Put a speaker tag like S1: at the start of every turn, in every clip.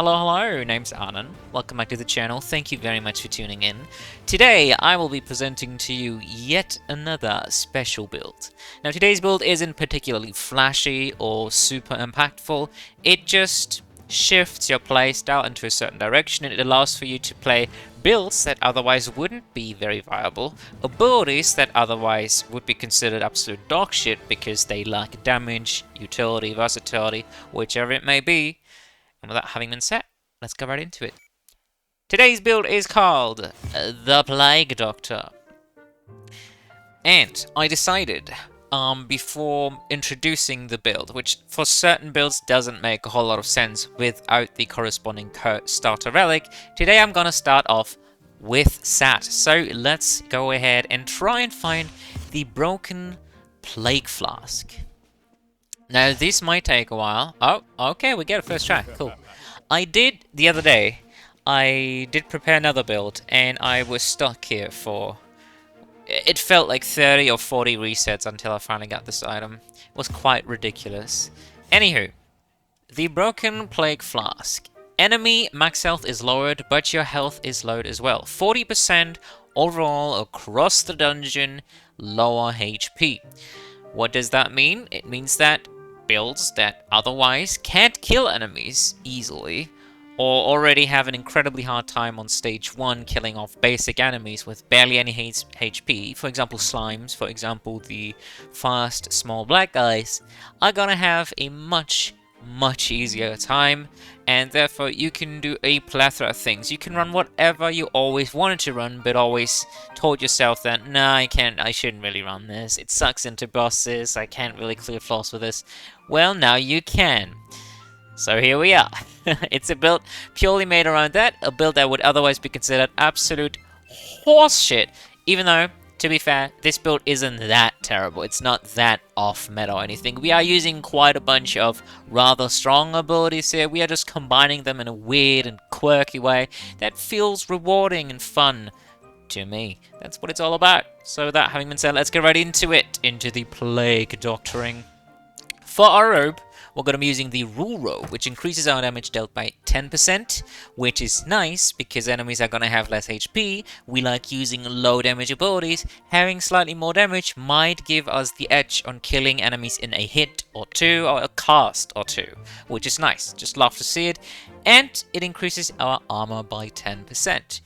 S1: Hello, name's Anand. Welcome back to the channel. Thank you very much for tuning in. Today, I will be presenting to you yet another special build. Now, today's build isn't particularly flashy or super impactful. It just shifts your playstyle into a certain direction, and it allows for you to play builds that otherwise wouldn't be very viable, abilities that otherwise would be considered absolute dog shit because they lack damage, utility, versatility, whichever it may be. And with that having been said, let's go right into it. Today's build is called the Plague Doctor. And I decided, before introducing the build, which for certain builds doesn't make a whole lot of sense without the corresponding starter relic, today I'm gonna start off with Sat. So let's go ahead and try and find the broken Plague Flask. Now, this might take a while. Oh, okay, we get a first try. Cool. The other day, I did prepare another build, and I was stuck here for... It felt like 30 or 40 resets until I finally got this item. It was quite ridiculous. Anywho, the Broken Plague Flask. Enemy max health is lowered, but your health is lowered as well. 40% overall across the dungeon, lower HP. What does that mean? It means that builds that otherwise can't kill enemies easily, or already have an incredibly hard time on stage 1 killing off basic enemies with barely any HP, for example slimes, for example the fast small black guys, are gonna have a much easier time, and therefore you can do a plethora of things. You can run whatever you always wanted to run, but always told yourself that, nah, I shouldn't really run this. It sucks into bosses, I can't really clear floors with this. Well, now you can. So here we are. It's a build purely made around that, a build that would otherwise be considered absolute horseshit, even though, to be fair, this build isn't that terrible. It's not that off-meta or anything. We are using quite a bunch of rather strong abilities here. We are just combining them in a weird and quirky way that feels rewarding and fun to me. That's what it's all about. So with that having been said, let's get right into it, into the Plague Doctoring. For our robe, we're going to be using the Rule Robe, which increases our damage dealt by 10%, which is nice because enemies are going to have less HP. We like using low damage abilities. Having slightly more damage might give us the edge on killing enemies in a hit or two, or a cast or two, which is nice. Just love to see it. And it increases our armor by 10%.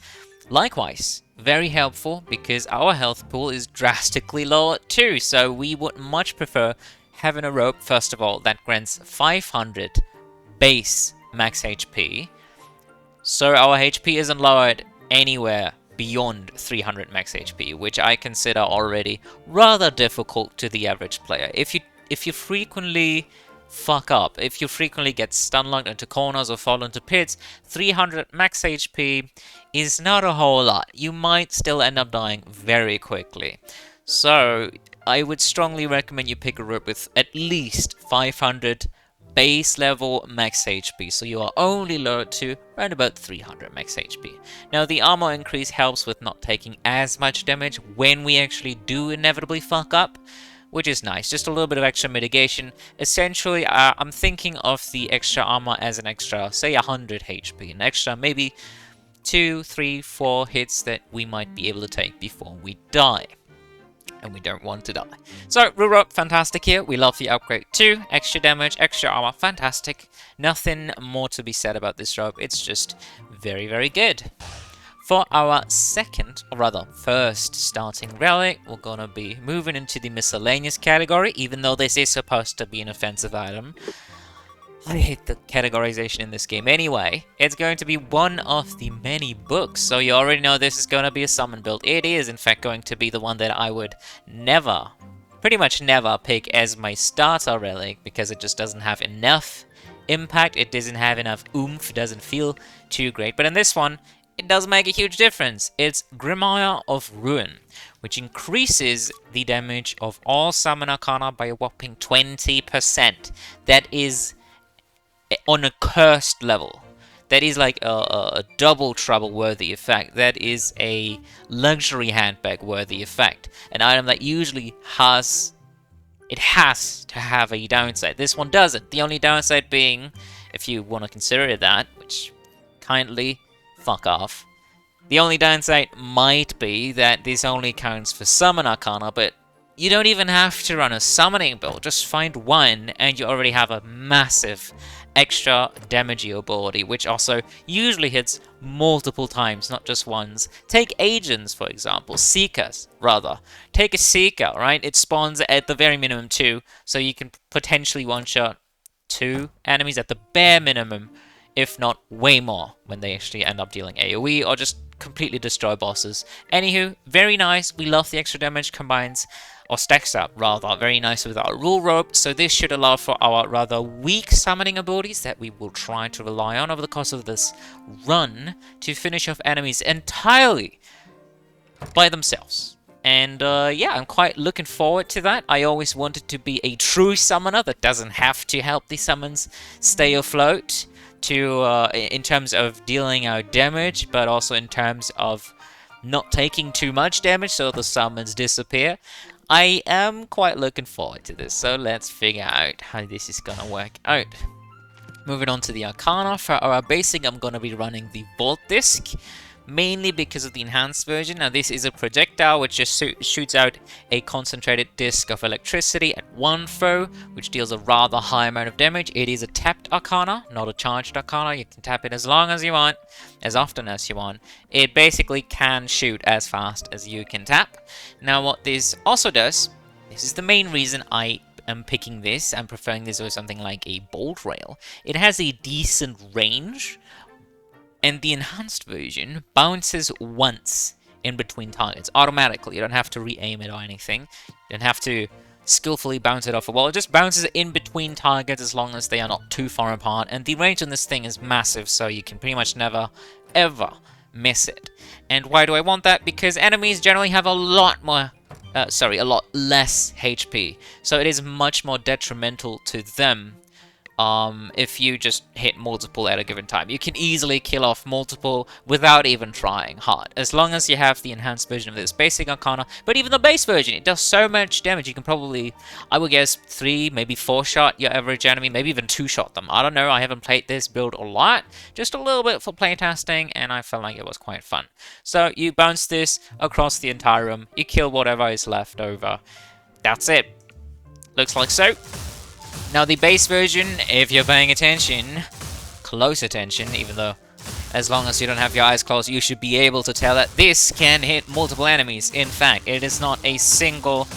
S1: Likewise, very helpful because our health pool is drastically lower too, so we would much prefer having a robe, first of all, that grants 500 base max HP, so our HP isn't lowered anywhere beyond 300 max HP, which I consider already rather difficult to the average player. If you frequently fuck up, if you frequently get stun-locked into corners or fall into pits, 300 max HP is not a whole lot. You might still end up dying very quickly. So I would strongly recommend you pick a robe with at least 500 base level max HP, so you are only lowered to around about 300 max HP. Now the armor increase helps with not taking as much damage when we actually do inevitably fuck up, which is nice. Just a little bit of extra mitigation. Essentially, I'm thinking of the extra armor as an extra, say 100 HP, an extra maybe 2, 3, 4 hits that we might be able to take before we die. And we don't want to die. So, Rule Robe, fantastic here. We love the upgrade too. Extra damage, extra armor, fantastic. Nothing more to be said about this robe. It's just very good. For our second, or rather first starting relic, we're gonna be moving into the miscellaneous category, even though this is supposed to be an offensive item. I hate the categorization in this game anyway. It's going to be one of the many books, so you already know this is going to be a summon build. It is, in fact, going to be the one that I would pretty much never pick as my starter relic, because it just doesn't have enough impact, it doesn't have enough oomph, it doesn't feel too great. But in this one, it does make a huge difference. It's Grimoire of Ruin, which increases the damage of all summon Arcana by a whopping 20%. That is on a cursed level. That is like a double trouble worthy effect. That is a luxury handbag worthy effect. An item that usually has to have a downside. This one doesn't. The only downside being if you want to consider it that, which kindly fuck off. The only downside might be that this only counts for summon Arcana, but you don't even have to run a summoning build. Just find one and you already have a massive extra damage ability, which also usually hits multiple times, not just once. Take Agents, for example. Seekers, rather. Take a Seeker, right? It spawns at the very minimum 2, so you can potentially one-shot 2 enemies at the bare minimum, if not way more, when they actually end up dealing AoE or just completely destroy bosses. Anywho, very nice. We love the extra damage combines, or stacks up rather, very nice with our rule rope. So this should allow for our rather weak summoning abilities that we will try to rely on over the course of this run to finish off enemies entirely by themselves. And yeah, I'm quite looking forward to that. I always wanted to be a true summoner that doesn't have to help the summons stay afloat, to in terms of dealing out damage, but also in terms of not taking too much damage so the summons disappear. I am quite looking forward to this, so let's figure out how this is gonna work out. Moving on to the Arcana, for our basic I'm gonna be running the Vault Disc, mainly because of the enhanced version. Now this is a projectile which just shoots out a concentrated disc of electricity at one foe, which deals a rather high amount of damage. It is a tapped Arcana, not a charged Arcana. You can tap it as long as you want, as often as you want. It basically can shoot as fast as you can tap. Now what this also does, this is the main reason I am picking this, I'm preferring this over something like a Bolt Rail. It has a decent range, and the enhanced version bounces once in between targets automatically. You don't have to re-aim it or anything. You don't have to skillfully bounce it off a wall. It just bounces in between targets as long as they are not too far apart. And the range on this thing is massive, so you can pretty much never, ever miss it. And why do I want that? Because enemies generally have a lot more... a lot less HP. So it is much more detrimental to them if you just hit multiple at a given time. You can easily kill off multiple without even trying hard, as long as you have the enhanced version of this basic Arcana. But even the base version, it does so much damage, you can probably, I would guess, 3, maybe 4-shot your average enemy, maybe even 2-shot them. I don't know, I haven't played this build a lot, just a little bit for playtesting, and I felt like it was quite fun. So you bounce this across the entire room, you kill whatever is left over. That's it. Looks like so. Now the base version, if you're paying attention, close attention, even though as long as you don't have your eyes closed, you should be able to tell that this can hit multiple enemies. In fact, it is not a single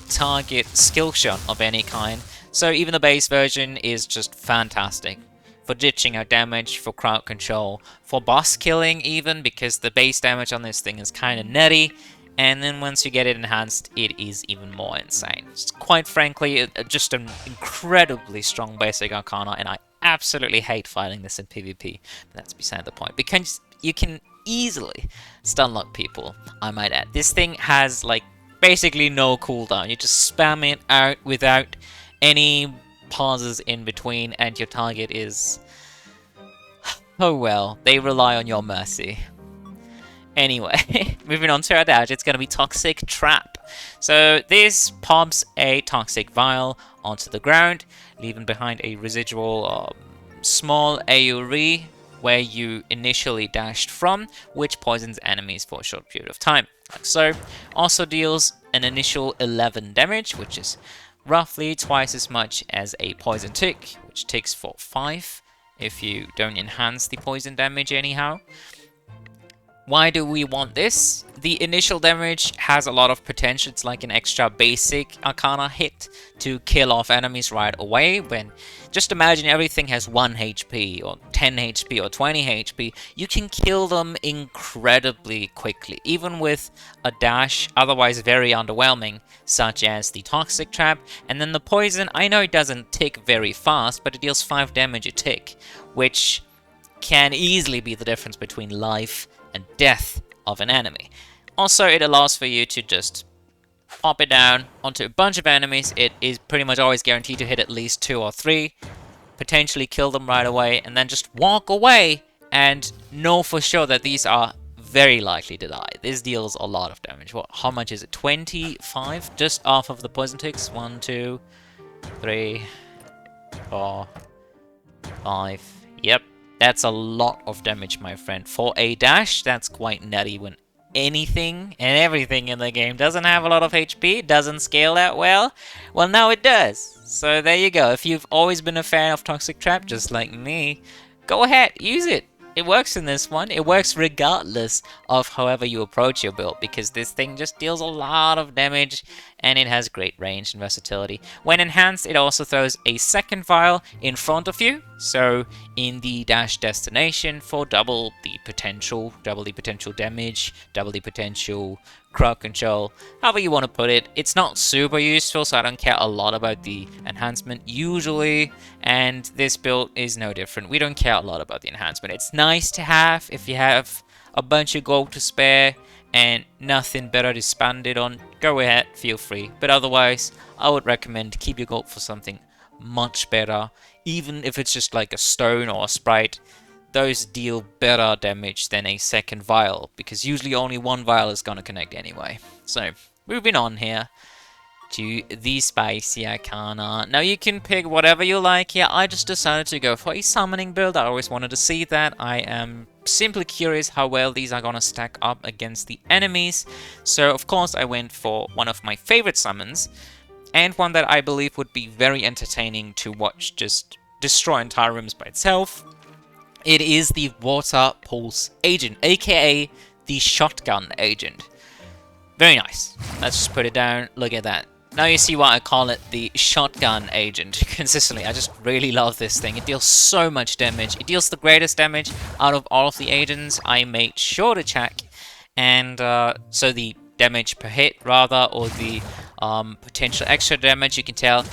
S1: target skill shot of any kind. So even the base version is just fantastic for ditching out damage, for crowd control, for boss killing even, because the base damage on this thing is kind of nutty. And then once you get it enhanced, it is even more insane. It's quite frankly, just an incredibly strong basic Arcana, and I absolutely hate fighting this in PvP. But that's beside the point, because you can easily stunlock people, I might add. This thing has, like, basically no cooldown. You just spam it out without any pauses in between, and your target is... oh well, they rely on your mercy. Anyway, moving on to our dash, it's going to be Toxic Trap. So this pops a Toxic Vial onto the ground, leaving behind a residual small AoE where you initially dashed from, which poisons enemies for a short period of time, like so. Also deals an initial 11 damage, which is roughly twice as much as a Poison Tick, which ticks for 5 if you don't enhance the poison damage anyhow. Why do we want this? The initial damage has a lot of potential. It's like an extra basic Arcana hit to kill off enemies right away. When just imagine everything has 1 HP or 10 HP or 20 HP, you can kill them incredibly quickly, even with a dash otherwise very underwhelming, such as the Toxic Trap. And then the poison, I know it doesn't tick very fast, but it deals 5 damage a tick, which can easily be the difference between life and death of an enemy. Also, it allows for you to just pop it down onto a bunch of enemies. It is pretty much always guaranteed to hit at least 2 or 3, potentially kill them right away, and then just walk away and know for sure that these are very likely to die. This deals a lot of damage. What? How much is it? 25? Just off of the poison ticks. 1, 2, 3, 4, 5, Yep, that's a lot of damage, my friend. For a dash, that's quite nutty when anything and everything in the game doesn't have a lot of HP, doesn't scale that well. Well, now it does. So there you go. If you've always been a fan of Toxic Trap, just like me, go ahead, use it. It works in this one. It works regardless of however you approach your build, because this thing just deals a lot of damage and it has great range and versatility. When enhanced, it also throws a second vial in front of you, so in the dash destination for double the potential damage, double the potential crowd control, however you want to put it. It's not super useful, so I don't care a lot about the enhancement usually, and this build is no different. We don't care a lot about the enhancement. It's nice to have if you have a bunch of gold to spare and nothing better to spend it on. Go ahead, feel free, but otherwise I would recommend keep your gold for something much better. Even if it's just like a stone or a sprite, those deal better damage than a second vial, because usually only one vial is gonna connect anyway. So, moving on here to the spicy Arcana. Now you can pick whatever you like here. I just decided to go for a summoning build. I always wanted to see that. I am simply curious how well these are gonna stack up against the enemies. So of course I went for one of my favorite summons, and one that I believe would be very entertaining to watch just destroy entire rooms by itself. It is the Water Pulse Agent, aka the Shotgun Agent. Very nice. Let's just put it down. Look at that. Now you see why I call it the Shotgun Agent consistently. I just really love this thing. It deals so much damage. It deals the greatest damage out of all of the agents. I made sure to check. And so the damage per hit, rather, or the potential extra damage, you can tell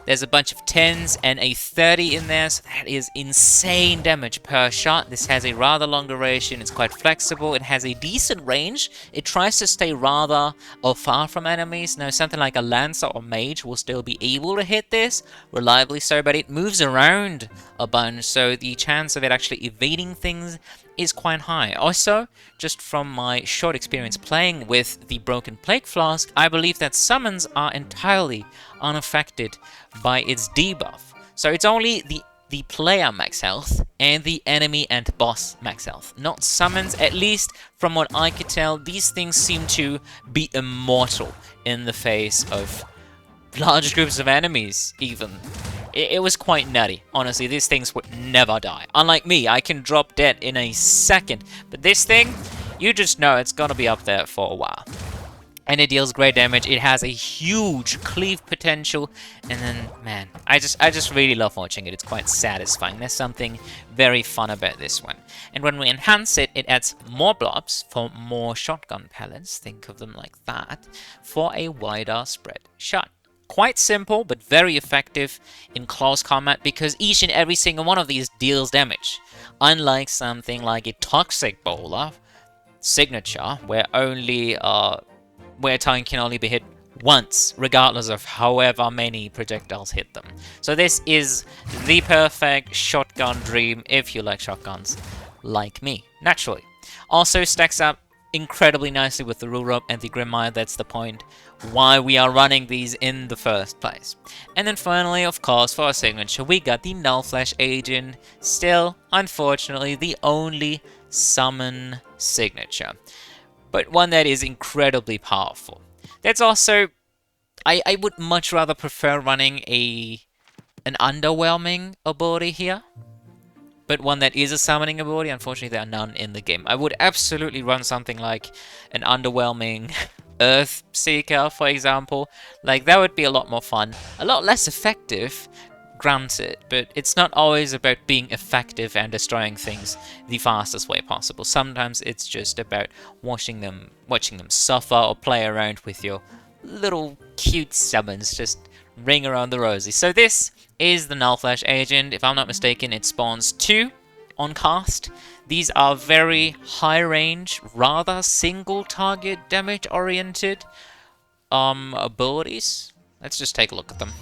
S1: there's a bunch of 10s and a 30 in there, so that is insane damage per shot. This has a rather long duration, it's quite flexible, it has a decent range. It tries to stay rather far from enemies. Now something like a Lancer or Mage will still be able to hit this, reliably so, but it moves around a bunch, so the chance of it actually evading things is quite high. Also, just from my short experience playing with the Broken Plague Flask, I believe that summons are entirely unaffected by its debuff. So it's only the player max health and the enemy and boss max health, not summons. At least from what I could tell, these things seem to be immortal in the face of large groups of enemies, even. It was quite nutty. Honestly, these things would never die. Unlike me, I can drop dead in a second. But this thing, you just know it's gonna be up there for a while. And it deals great damage. It has a huge cleave potential. And then, man, I just really love watching it. It's quite satisfying. There's something very fun about this one. And when we enhance it, it adds more blobs for more shotgun pellets. Think of them like that. For a wider spread shot. Quite simple, but very effective in close combat, because each and every single one of these deals damage. Unlike something like a Toxic Bowler signature, where a target can only be hit once, regardless of however many projectiles hit them. So this is the perfect shotgun dream if you like shotguns, like me, naturally. Also stacks up incredibly nicely with the Robe and the Grimoire. That's the point why we are running these in the first place. And then finally, of course, for our signature, we got the Null Flash Agent. Still, unfortunately, the only summon signature, but one that is incredibly powerful. That's also, I would much rather prefer running an underwhelming ability here, but one that is a summoning ability. Unfortunately, there are none in the game. I would absolutely run something like an underwhelming Earth Seeker, for example. Like, that would be a lot more fun. A lot less effective, granted, but it's not always about being effective and destroying things the fastest way possible. Sometimes it's just about watching them suffer, or play around with your little cute summons, just ring around the rosy. So this is the Null Flash Agent. If I'm not mistaken, it spawns 2 on cast. These are very high range, rather single target damage oriented abilities. Let's just take a look at them.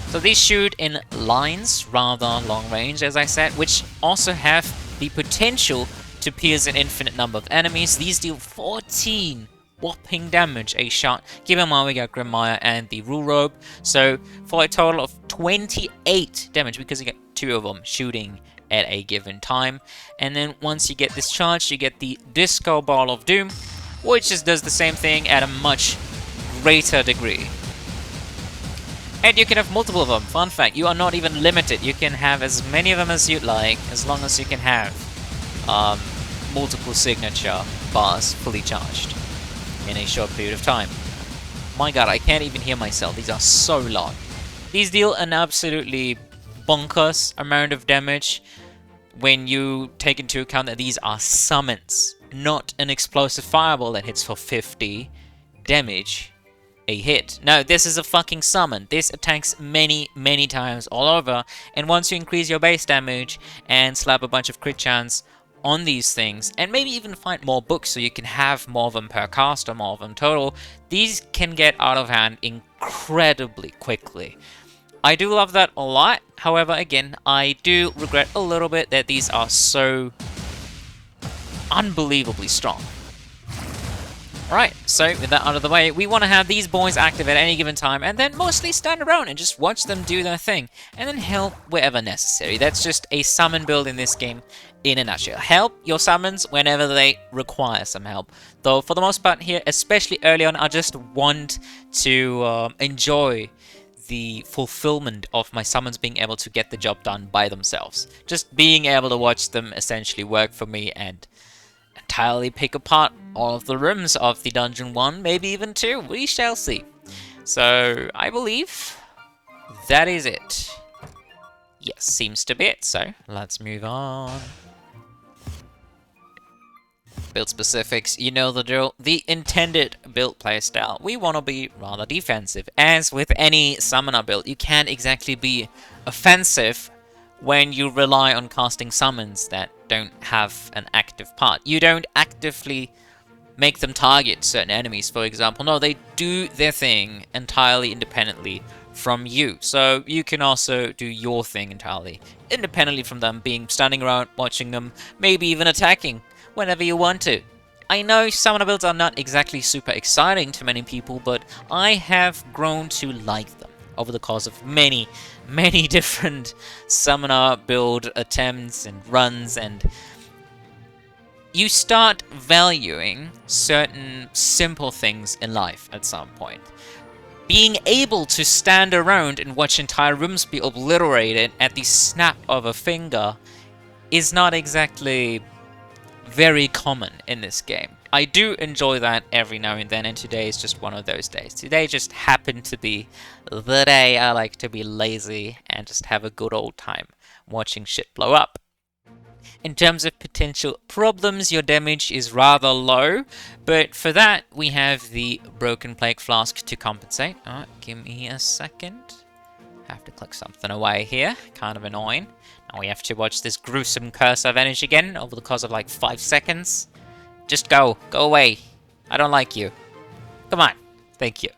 S1: So these shoot in lines, rather long range, as I said, which also have the potential to pierce an infinite number of enemies. These deal 14 whopping damage a shot. Keep in mind we got Grimoire and the Robe, so for a total of 28 damage, because you get 2 of them shooting at a given time. And then once you get discharged, you get the Disco Ball of Doom, which just does the same thing at a much greater degree. And you can have multiple of them. Fun fact, you are not even limited. You can have as many of them as you'd like, as long as you can have multiple signature bars fully charged in a short period of time. My god, I can't even hear myself. These are so loud. These deal an absolutely bonkers amount of damage when you take into account that these are summons, not an explosive fireball that hits for 50 damage a hit. No, this is a fucking summon. This attacks many, many times all over, and once you increase your base damage and slap a bunch of crit chance on these things, and maybe even find more books so you can have more of them per cast or more of them total, these can get out of hand incredibly quickly. I do love that a lot. However, again, I do regret a little bit that these are so unbelievably strong. Alright, so with that out of the way, we want to have these boys active at any given time, and then mostly stand around and just watch them do their thing, and then help wherever necessary. That's just a summon build in this game in a nutshell. Help your summons whenever they require some help. Though for the most part here, especially early on, I just want to enjoy the fulfillment of my summons being able to get the job done by themselves. Just being able to watch them essentially work for me and entirely pick apart all of the rooms of the Dungeon 1, maybe even 2, we shall see. So, I believe that is it. Yes, seems to be it, so let's move on. Build specifics, you know the drill. The intended build playstyle. We want to be rather defensive. As with any summoner build, you can't exactly be offensive when you rely on casting summons that don't have an active part. You don't actively make them target certain enemies, for example. No, they do their thing entirely independently from you. So you can also do your thing entirely independently from them, being standing around, watching them, maybe even attacking whenever you want to. I know summoner builds are not exactly super exciting to many people, but I have grown to like them over the course of many, many different summoner build attempts and runs, and you start valuing certain simple things in life at some point. Being able to stand around and watch entire rooms be obliterated at the snap of a finger is not exactly very common in this game. I do enjoy that every now and then, and today is just one of those days. Today just happened to be the day I like to be lazy and just have a good old time watching shit blow up. In terms of potential problems, your damage is rather low, but for that we have the Broken Plague Flask to compensate. Alright, give me a second. Have to click something away here, kind of annoying. Now we have to watch this gruesome cursor vanish again over the course of like 5 seconds. Just go away. I don't like you. Come on, thank you.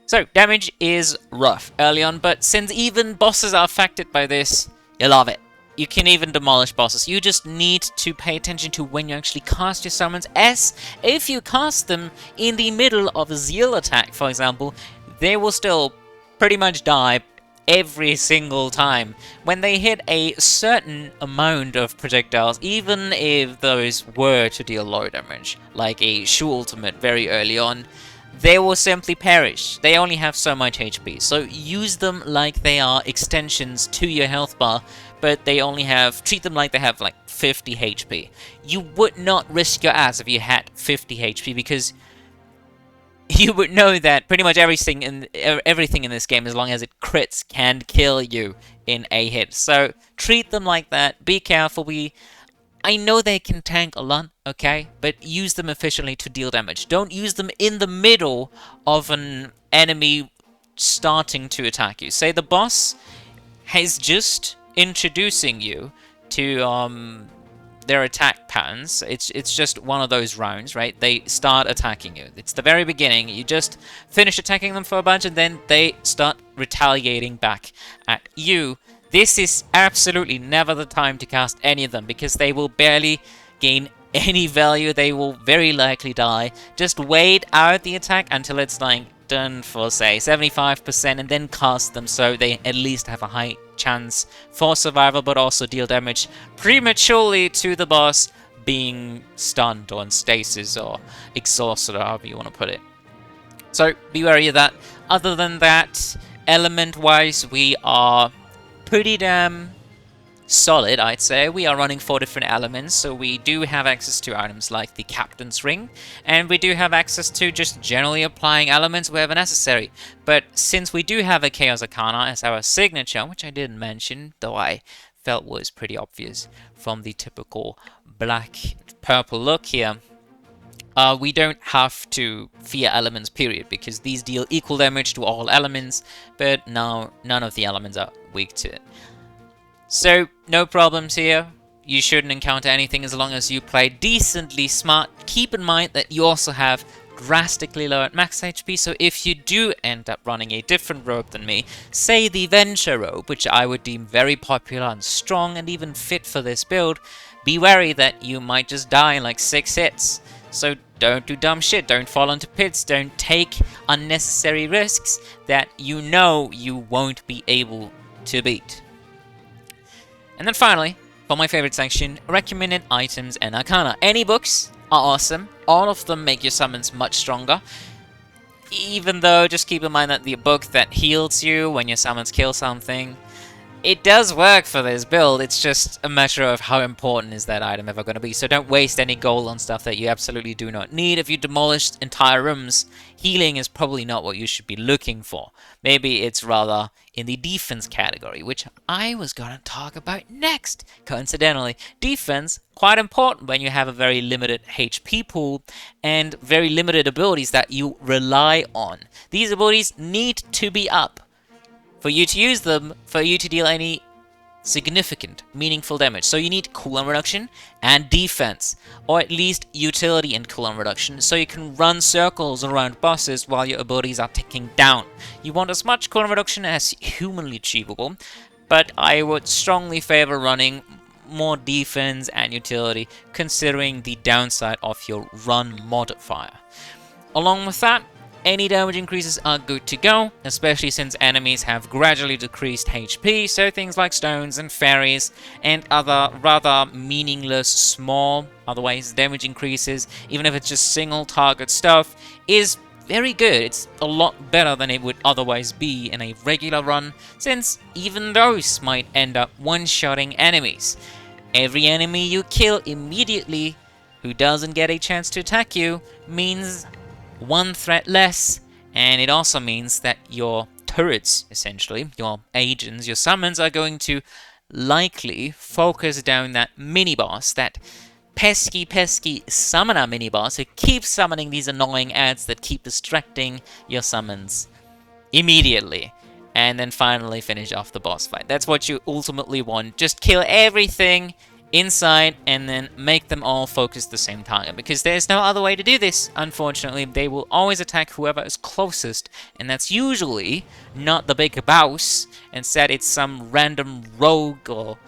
S1: So, damage is rough early on, but since even bosses are affected by this, you love it. You can even demolish bosses. You just need to pay attention to when you actually cast your summons, as if you cast them in the middle of a Zeal attack, for example, they will still pretty much die every single time. When they hit a certain amount of projectiles, even if those were to deal low damage, like a Shu ultimate very early on, they will simply perish. They only have so much HP, so use them like they are extensions to your health bar, but they only have, treat them like they have like 50 HP. You would not risk your ass if you had 50 HP, because you would know that pretty much everything in this game, as long as it crits, can kill you in a hit. So treat them like that. Be careful. I know they can tank a lot, okay, but use them efficiently to deal damage. Don't use them in the middle of an enemy starting to attack you. Say the boss is just introducing you to their attack patterns. It's just one of those rounds, right? They start attacking you. It's the very beginning. You just finish attacking them for a bunch, and then they start retaliating back at you. This is absolutely never the time to cast any of them, because they will barely gain any value. They will very likely die. Just wait out the attack until it's like done for, say, 75%, and then cast them so they at least have a high chance for survival, but also deal damage prematurely to the boss being stunned or in stasis or exhausted, or however you want to put it. So be wary of that. Other than that, element-wise, we are pretty damn solid, I'd say. We are running 4 different elements, so we do have access to items like the Captain's Ring, and we do have access to just generally applying elements wherever necessary. But since we do have a Chaos Arcana as our signature, which I didn't mention, though I felt was pretty obvious from the typical black-purple look here, we don't have to fear elements, period, because these deal equal damage to all elements, but now none of the elements are weak to it. So, no problems here. You shouldn't encounter anything as long as you play decently smart. Keep in mind that you also have drastically lowered max HP, so if you do end up running a different robe than me, say the Venture robe, which I would deem very popular and strong and even fit for this build, be wary that you might just die in like 6 hits. So don't do dumb shit, don't fall into pits, don't take unnecessary risks that you know you won't be able to beat. And then finally, for my favorite section, recommended items and Arcana. Any books are awesome. All of them make your summons much stronger. Even though, just keep in mind that the book that heals you when your summons kill something, it does work for this build. It's just a matter of how important is that item ever going to be. So don't waste any gold on stuff that you absolutely do not need. If you demolished entire rooms, healing is probably not what you should be looking for. Maybe it's rather in the defense category, which I was going to talk about next. Coincidentally, defense, quite important when you have a very limited HP pool and very limited abilities that you rely on. These abilities need to be up for you to use them, for you to deal any significant, meaningful damage. So you need cooldown reduction and defense, or at least utility and cooldown reduction, so you can run circles around bosses while your abilities are ticking down. You want as much cooldown reduction as humanly achievable, but I would strongly favor running more defense and utility, considering the downside of your run modifier. Along with that, any damage increases are good to go, especially since enemies have gradually decreased HP, so things like stones and fairies and other rather meaningless small, otherwise damage increases, even if it's just single target stuff, is very good. It's a lot better than it would otherwise be in a regular run, since even those might end up one-shotting enemies. Every enemy you kill immediately who doesn't get a chance to attack you means one threat less, and it also means that your turrets, essentially, your agents, your summons, are going to likely focus down that mini-boss, that pesky summoner mini-boss who keeps summoning these annoying ads that keep distracting your summons immediately, and then finally finish off the boss fight. That's what you ultimately want. Just kill everything inside and then make them all focus the same target, because there's no other way to do this. Unfortunately, they will always attack whoever is closest, and that's usually not the big boss. Instead, it's some random rogue or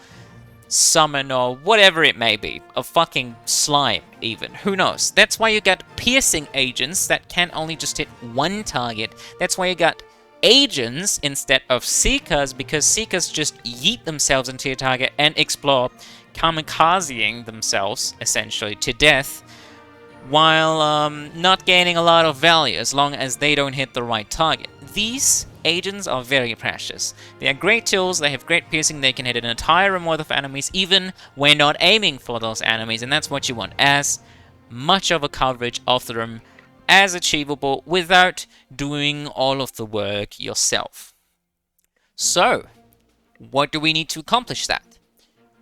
S1: summon or whatever it may be, a fucking slime even, who knows. That's why you got piercing agents that can only just hit one target. That's why you got agents instead of seekers, because seekers just yeet themselves into your target and explore, kamikazeing themselves, essentially, to death, while not gaining a lot of value as long as they don't hit the right target. These agents are very precious. They are great tools, they have great piercing, they can hit an entire room worth of enemies, even when not aiming for those enemies, and that's what you want. As much of a coverage of the room as achievable without doing all of the work yourself. So, what do we need to accomplish that?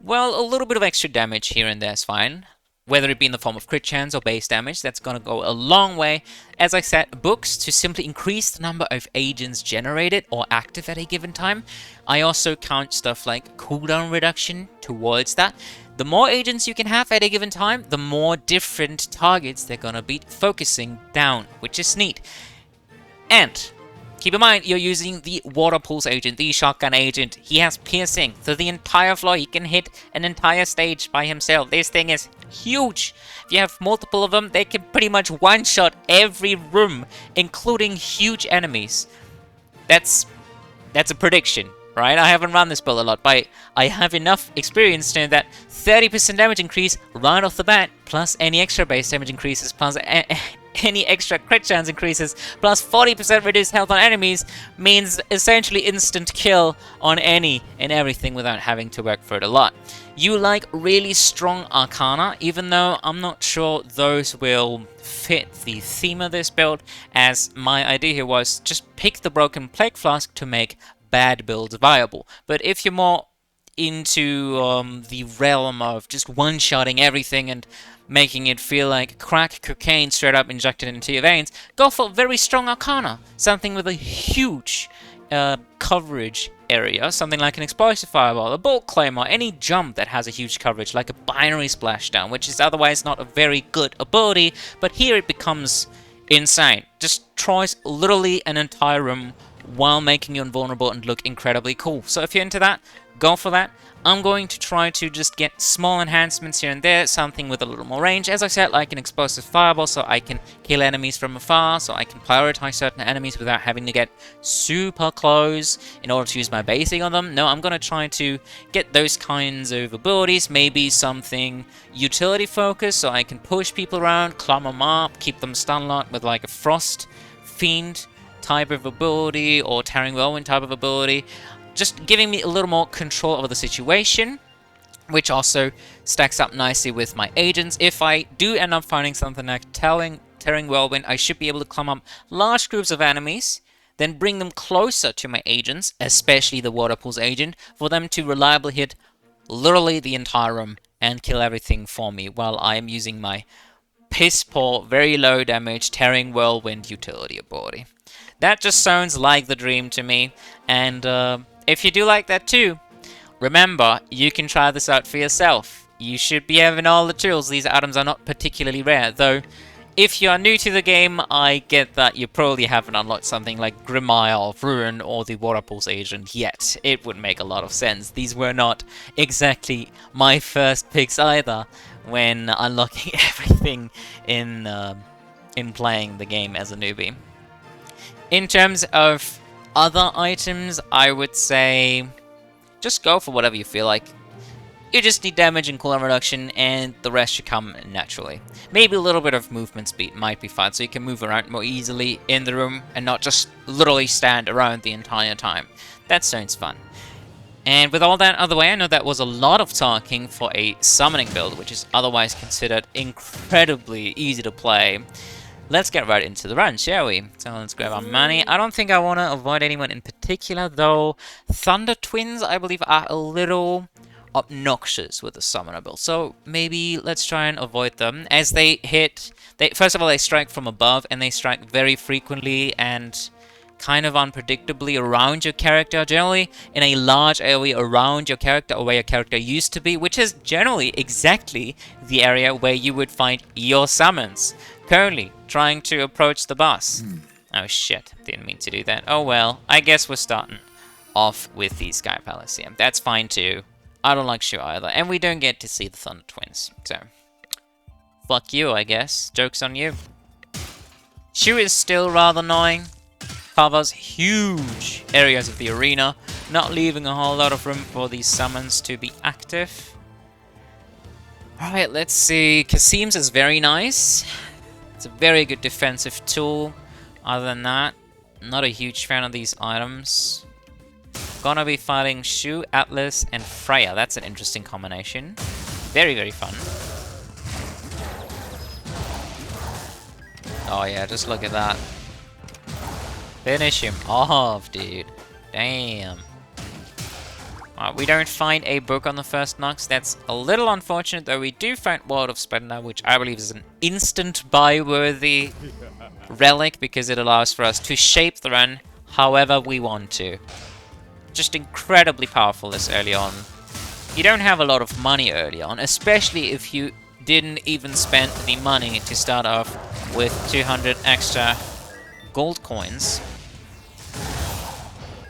S1: Well, a little bit of extra damage here and there is fine. Whether it be in the form of crit chance or base damage, that's gonna go a long way. As I said, books to simply increase the number of agents generated or active at a given time. I also count stuff like cooldown reduction towards that. The more agents you can have at a given time, the more different targets they're gonna be focusing down, which is neat. And keep in mind, you're using the Water Pulse agent, the Shotgun agent. He has piercing through the entire floor. He can hit an entire stage by himself. This thing is huge. If you have multiple of them, they can pretty much one-shot every room, including huge enemies. That's a prediction. right? I haven't run this build a lot, but I have enough experience to know that 30% damage increase right off the bat, plus any extra base damage increases, plus any extra crit chance increases, plus 40% reduced health on enemies, means essentially instant kill on any and everything without having to work for it a lot. You like really strong Arcana, even though I'm not sure those will fit the theme of this build, as my idea here was just pick the Broken Plague Flask to make bad builds viable. But if you're more into the realm of just one-shotting everything and making it feel like crack cocaine straight up injected into your veins, go for very strong Arcana, something with a huge coverage area, something like an explosive fireball, a bolt claymore, any jump that has a huge coverage, like a binary splashdown, which is otherwise not a very good ability, but here it becomes insane. Just destroys literally an entire room while making you invulnerable and look incredibly cool. So if you're into that, go for that. I'm going to try to just get small enhancements here and there, something with a little more range. As I said, like an explosive fireball, so I can kill enemies from afar, so I can prioritize certain enemies without having to get super close in order to use my basing on them. No, I'm going to try to get those kinds of abilities, maybe something utility focused, so I can push people around, climb them up, keep them stun locked with like a Frost Fiend type of ability, or Tearing Whirlwind type of ability. Just giving me a little more control over the situation, which also stacks up nicely with my agents. If I do end up finding something like Tearing Whirlwind, I should be able to climb up large groups of enemies, then bring them closer to my agents, especially the Water Pools agent, for them to reliably hit literally the entire room and kill everything for me while I am using my piss poor, very low damage Tearing Whirlwind utility ability. That just sounds like the dream to me, and if you do like that too, remember, you can try this out for yourself. You should be having all the tools. These items are not particularly rare, though if you are new to the game, I get that you probably haven't unlocked something like Grimoire of Ruin or the Water Pools agent yet. It would make a lot of sense. These were not exactly my first picks either when unlocking everything in playing the game as a newbie. In terms of other items, I would say just go for whatever you feel like. You just need damage and cooldown reduction, and the rest should come naturally. Maybe a little bit of movement speed might be fun, so you can move around more easily in the room and not just literally stand around the entire time. That sounds fun. And with all that out of the way, I know that was a lot of talking for a summoning build, which is otherwise considered incredibly easy to play. Let's get right into the run, shall we? So let's grab our money. I don't think I want to avoid anyone in particular, though Thunder Twins, I believe, are a little obnoxious with the summoner build. So maybe let's try and avoid them. As they hit, first of all, they strike from above, and they strike very frequently and kind of unpredictably around your character, generally in a large area around your character or where your character used to be, which is generally exactly the area where you would find your summons. Currently trying to approach the boss. Oh shit, didn't mean to do that. Oh well, I guess we're starting off with the Sky Palace here. That's fine too. I don't like Shu either, and we don't get to see the Thunder Twins, so fuck you, I guess. Joke's on you. Shu is still rather annoying. Covers huge areas of the arena, not leaving a whole lot of room for these summons to be active. Alright, let's see. Kasim's is very nice. It's a very good defensive tool. Other than that, not a huge fan of these items. Gonna be fighting Shu, Atlas, and Freya. That's an interesting combination. Very, very fun. Oh yeah, just look at that. Finish him off, dude. Damn. We don't find a book on the first Nox. That's a little unfortunate, though we do find World of Splendor, which I believe is an instant buy-worthy relic, because it allows for us to shape the run however we want to. Just incredibly powerful this early on. You don't have a lot of money early on, especially if you didn't even spend the money to start off with 200 extra gold coins.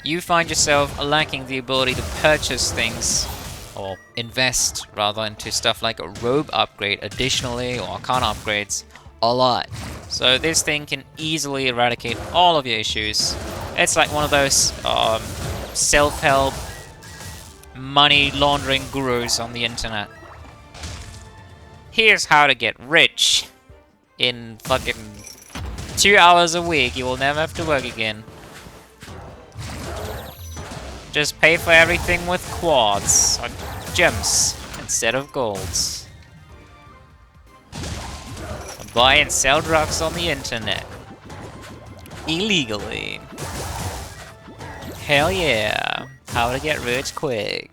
S1: You find yourself lacking the ability to purchase things, or invest rather, into stuff like a Robe upgrade additionally, or Arcana upgrades, a lot. So this thing can easily eradicate all of your issues. It's like one of those self-help money laundering gurus on the internet. Here's how to get rich in fucking 2 hours a week. You will never have to work again. Just pay for everything with quads or gems instead of golds. Buy and sell drugs on the internet. Illegally. Hell yeah. How to get rich quick.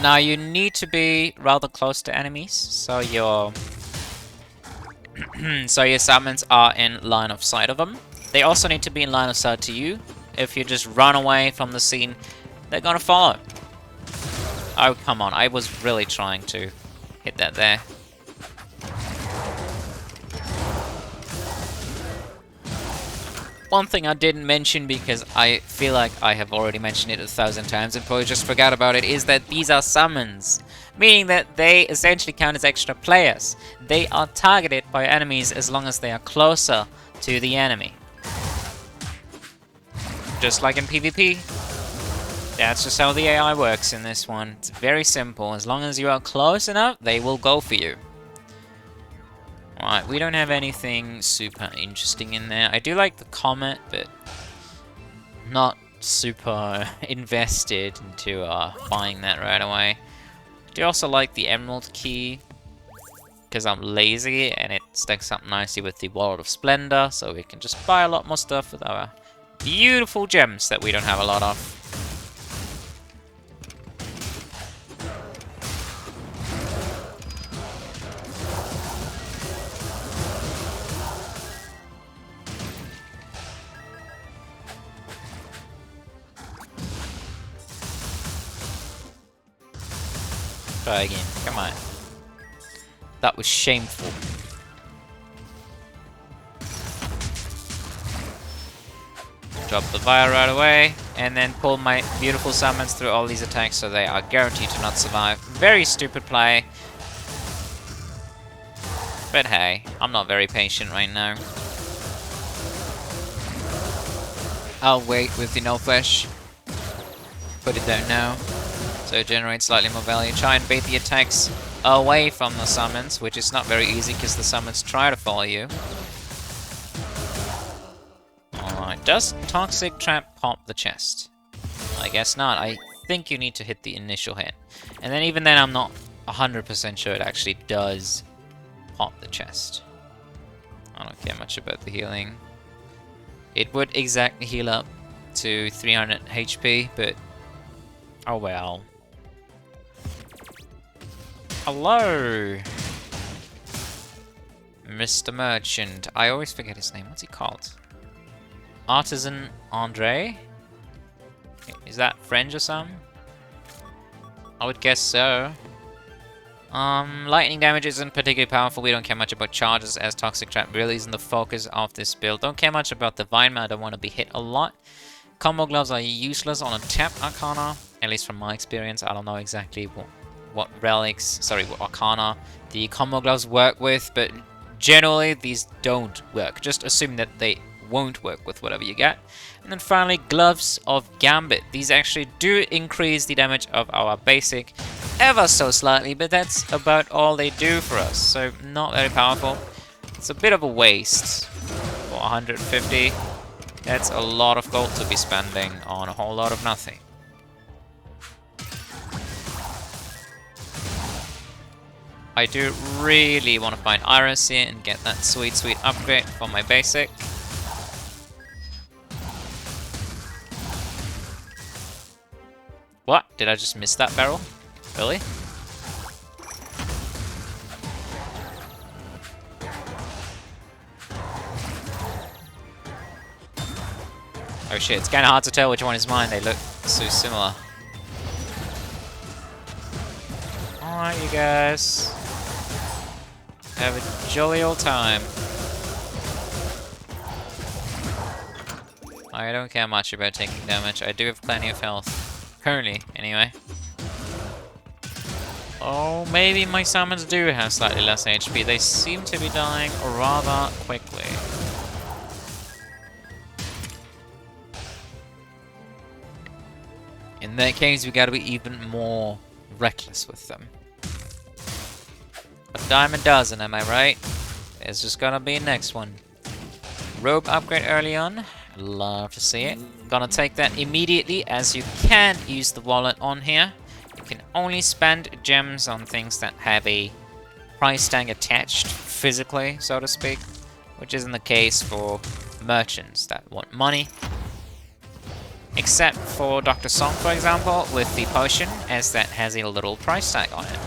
S1: Now you need to be rather close to enemies, so your so your summons are in line of sight of them. They also need to be in line of sight to you. If you just run away from the scene, they're gonna follow. Oh, come on, I was really trying to hit that there. One thing I didn't mention, because I feel like I have already mentioned it 1,000 times and probably just forgot about it, is that these are summons. Meaning that they essentially count as extra players. They are targeted by enemies as long as they are closer to the enemy. Just like in PvP. That's just how the AI works in this one. It's very simple. As long as you are close enough, they will go for you. Alright, we don't have anything super interesting in there. I do like the comet, but not super invested into buying that right away. I do also like the emerald key, because I'm lazy and it stacks up nicely with the Wallet of Splendor, so we can just buy a lot more stuff with our beautiful gems that we don't have a lot of. Try again, come on. That was shameful. Drop the vial right away, and then pull my beautiful summons through all these attacks so they are guaranteed to not survive. Very stupid play. But hey, I'm not very patient right now. I'll wait with the no flesh. Put it down now. So it generates slightly more value. Try and bait the attacks away from the summons, which is not very easy because the summons try to follow you. Alright, does Toxic Trap pop the chest? I guess not. I think you need to hit the initial hit. And then even then I'm not 100% sure it actually does pop the chest. I don't care much about the healing. It would exactly heal up to 300 HP, but oh well. Hello! Mr. Merchant. I always forget his name. What's he called? Artisan Andre? Is that French or something? I would guess so. Lightning damage isn't particularly powerful. We don't care much about charges, as Toxic Trap really isn't the focus of this build. Don't care much about the Vine Man. I don't want to be hit a lot. Combo gloves are useless on a tap Arcana, at least from my experience. I don't know exactly what Arcana the combo gloves work with, but generally these don't work. Just assume that they won't work with whatever you get. And then finally, Gloves of Gambit. These actually do increase the damage of our basic ever so slightly, but that's about all they do for us, so not very powerful. It's a bit of a waste. For 150, that's a lot of gold to be spending on a whole lot of nothing. I do really want to find Iris here and get that sweet, sweet upgrade for my basic. What? Did I just miss that barrel? Really? Oh shit, it's kind of hard to tell which one is mine. They look so similar. Alright, you guys. Have a jolly old time. I don't care much about taking damage. I do have plenty of health. Currently, anyway. Oh, maybe my summons do have slightly less HP. They seem to be dying rather quickly. In that case, we gotta be even more reckless with them. A dime a dozen, am I right? There's just gonna be a next one. Robe upgrade early on. Love to see it. Gonna take that immediately, as you can use the wallet on here. You can only spend gems on things that have a price tag attached physically, so to speak, which isn't the case for merchants that want money. Except for Dr. Song, for example, with the potion, as that has a little price tag on it.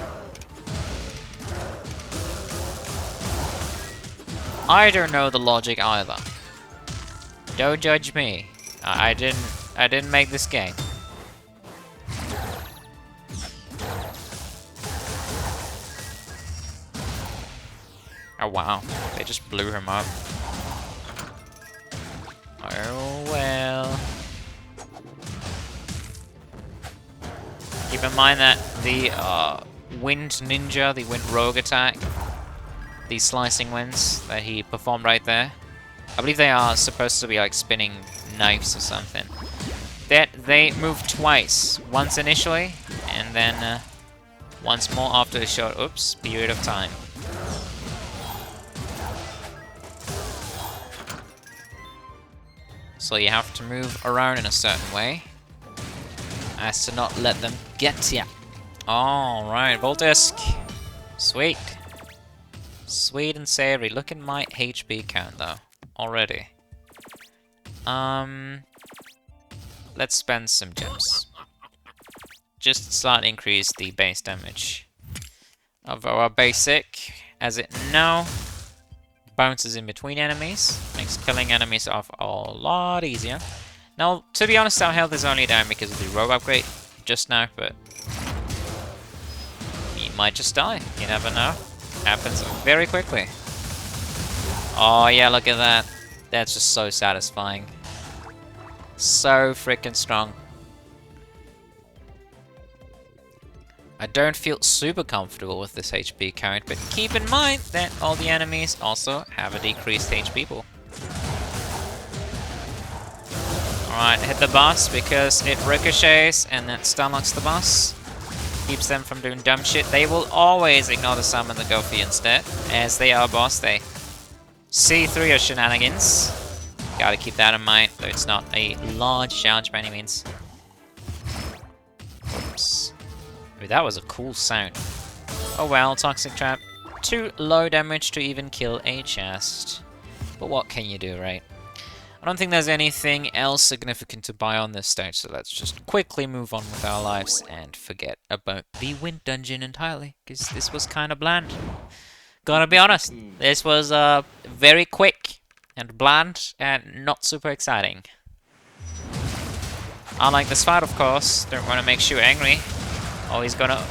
S1: I don't know the logic either. Don't judge me. I didn't make this game. Oh wow, they just blew him up. Oh well. Keep in mind that the Wind Ninja, the Wind Rogue attack, these slicing winds that he performed right there, I believe they are supposed to be like spinning knives or something. That they move twice. Once initially, and then once more after a short, period of time. So you have to move around in a certain way as to not let them get ya. Alright, Voltisk. Sweet. Sweet and savory. Look at my HP count though. Already. Let's spend some gems. Just to slightly increase the base damage of our basic. As it now bounces in between enemies, makes killing enemies off a lot easier. Now, to be honest, our health is only down because of the Robe upgrade just now, but he might just die. You never know. Happens very quickly. Oh yeah, look at that. That's just so satisfying. So freaking strong. I don't feel super comfortable with this HP count, but keep in mind that all the enemies also have a decreased HP pool. Alright, hit the boss because it ricochets and that stun locks the boss. Keeps them from doing dumb shit. They will always ignore the summon and go for you instead. As they are boss, they see through your shenanigans. Gotta keep that in mind, though it's not a large challenge by any means. Oops. I mean, that was a cool sound. Oh well, Toxic Trap. Too low damage to even kill a chest. But what can you do, right? I don't think there's anything else significant to buy on this stage, so let's just quickly move on with our lives and forget about the Wind Dungeon entirely, because this was kind of bland. Gotta be honest, this was very quick and bland and not super exciting. Unlike this fight, of course, don't want to make Shu angry. Oh, he's gonna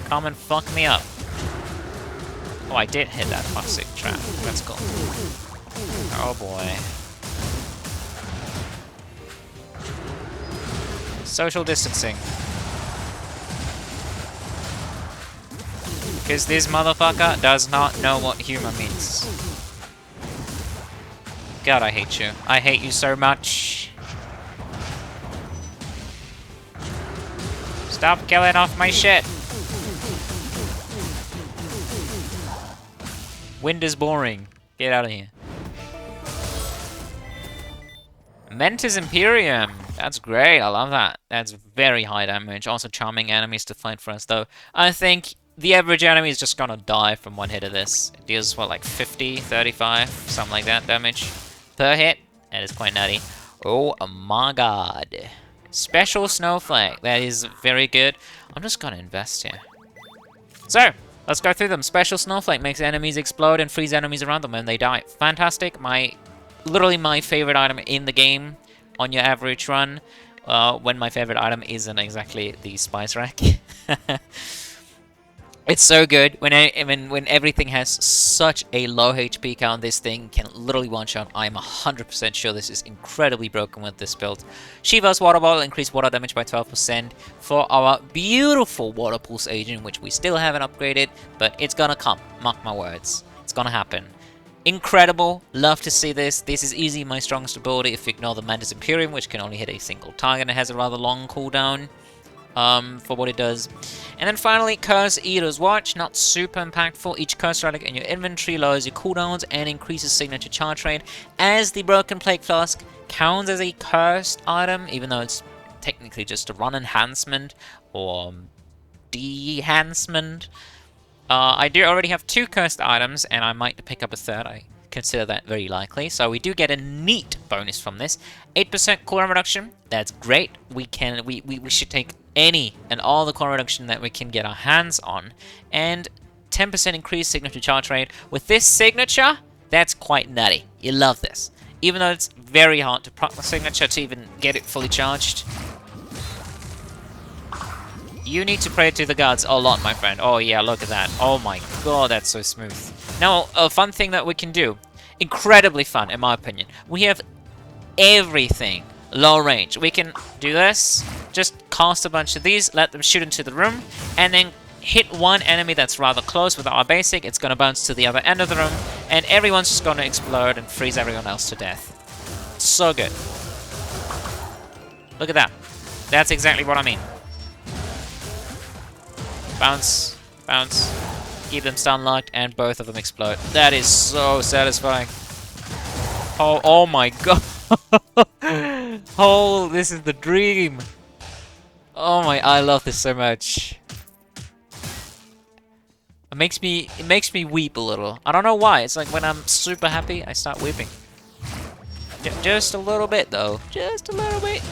S1: come and fuck me up. Oh, I did hit that Toxic Trap. That's cool. Oh boy. Social distancing. Because this motherfucker does not know what humor means. God, I hate you. I hate you so much. Stop killing off my shit. Wind is boring. Get out of here. Mentis Imperium. That's great. I love that. That's very high damage. Also charming enemies to fight for us, though. I think the average enemy is just gonna die from one hit of this. It deals, what, like 50, 35, something like that damage per hit. That is quite nutty. Oh my god. Special Snowflake. That is very good. I'm just gonna invest here. So, let's go through them. Special Snowflake makes enemies explode and freeze enemies around them when they die. Fantastic. Literally my favorite item in the game on your average run. When my favorite item isn't exactly the spice rack. It's so good when everything has such a low HP count. This thing can literally one shot. I'm 100% sure this is incredibly broken with this build. Shiva's water bottle increased water damage by 12% for our beautiful water pulse agent, which we still haven't upgraded, but it's gonna come. Mark my words, it's gonna happen. Incredible, love to see this. This is easily my strongest ability if you ignore the Mantis Imperium, which can only hit a single target and it has a rather long cooldown. For what it does. And then finally, Curse Eater's Watch. Not super impactful. Each Curse Relic in your inventory lowers your cooldowns and increases signature charge rate. As the Broken Plague Flask counts as a cursed item, even though it's technically just a run enhancement or de-enhancement. I do already have 2 cursed items, and I might pick up a third. I consider that very likely. So we do get a neat bonus from this. 8% cooldown reduction. That's great. We should take any and all the cooldown reduction that we can get our hands on. And 10% increased signature charge rate. With this signature, that's quite nutty. You love this. Even though it's very hard to proc the signature to even get it fully charged. You need to pray to the gods a lot, my friend. Oh yeah, look at that. Oh my god, that's so smooth. Now, a fun thing that we can do. Incredibly fun, in my opinion. We have everything low range. We can do this. Just cast a bunch of these, let them shoot into the room, and then hit one enemy that's rather close with our basic. It's going to bounce to the other end of the room, and everyone's just going to explode and freeze everyone else to death. So good. Look at that. That's exactly what I mean. Bounce, bounce, keep them stun locked, and both of them explode. That is so satisfying. Oh my god. Oh, this is the dream. Oh my, I love this so much. It makes me weep a little. I don't know why. It's like when I'm super happy, I start weeping. Just a little bit though. Just a little bit.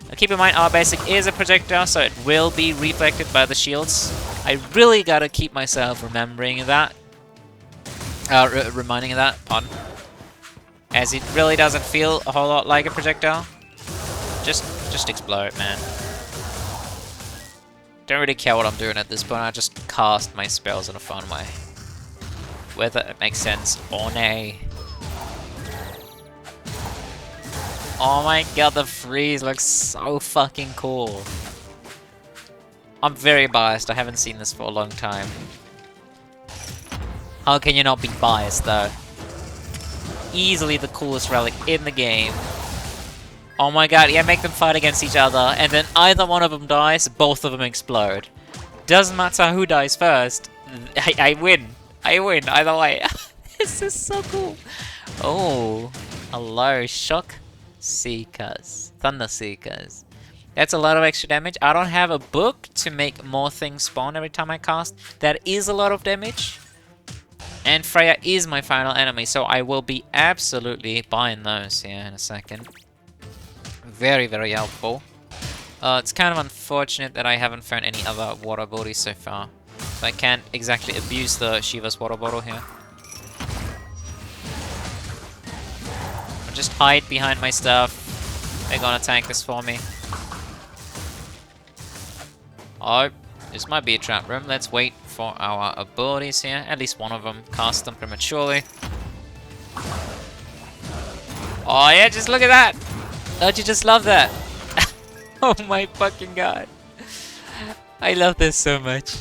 S1: Now keep in mind, our basic is a projectile, so it will be reflected by the shields. I really gotta keep myself remembering that. Reminding of that, pardon. As it really doesn't feel a whole lot like a projectile. Just explode, man. Don't really care what I'm doing at this point, I just cast my spells in a fun way. Whether it makes sense or nay. Oh my god, the freeze looks so fucking cool. I'm very biased, I haven't seen this for a long time. How can you not be biased though? Easily the coolest relic in the game. Oh my god, yeah, make them fight against each other, and then either one of them dies, both of them explode. Doesn't matter who dies first, I win. I win, either way. This is so cool. Oh, hello, Shock Seekers. Thunder Seekers. That's a lot of extra damage. I don't have a book to make more things spawn every time I cast. That is a lot of damage. And Freya is my final enemy, so I will be absolutely buying those here in a second. Very, very helpful. It's kind of unfortunate that I haven't found any other water abilities so far. So I can't exactly abuse the Shiva's water bottle here. I'll just hide behind my stuff. They're gonna tank this for me. Oh, this might be a trap room. Let's wait for our abilities here. At least one of them. Cast them prematurely. Oh yeah, just look at that! Don't you just love that? Oh my fucking god. I love this so much.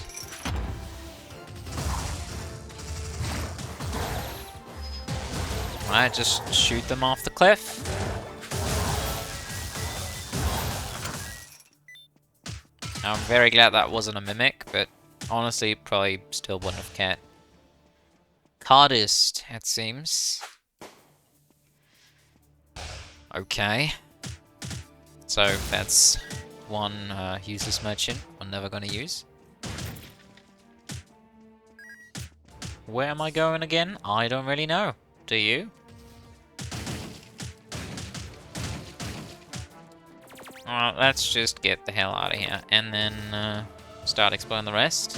S1: Alright, just shoot them off the cliff. I'm very glad that wasn't a mimic, but honestly, probably still wouldn't have cared. Cardist, it seems. Okay. So that's one useless merchant I'm never gonna use. Where am I going again? I don't really know. Do you? Let's just get the hell out of here and then start exploring the rest.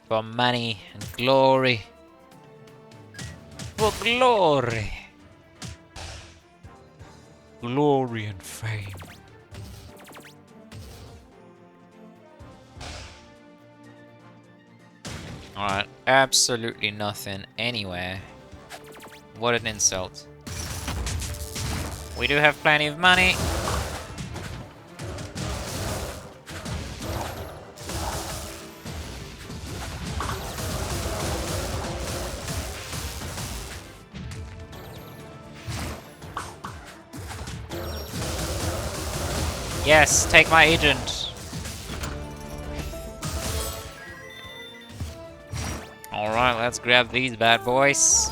S1: For money and glory. For glory. Glory and fame. Alright, absolutely nothing anywhere. What an insult. We do have plenty of money. Yes, take my agent. Alright, let's grab these bad boys.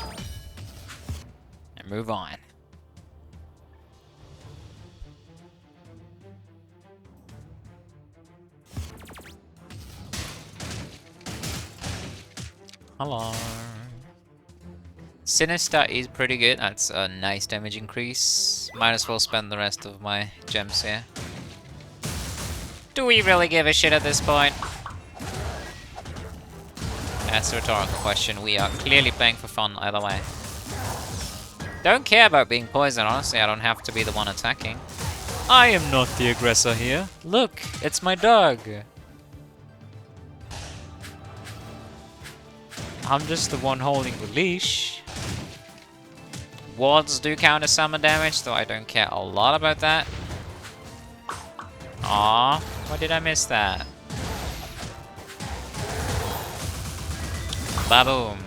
S1: And move on. Hello. Sinister is pretty good. That's a nice damage increase. Might as well spend the rest of my gems here. Do we really give a shit at this point? That's a rhetorical question. We are clearly playing for fun either way. Don't care about being poisoned, honestly. I don't have to be the one attacking. I am not the aggressor here. Look, it's my dog. I'm just the one holding the leash. Wards do counter summon damage, though I don't care a lot about that. Aww, why did I miss that? Ba-boom.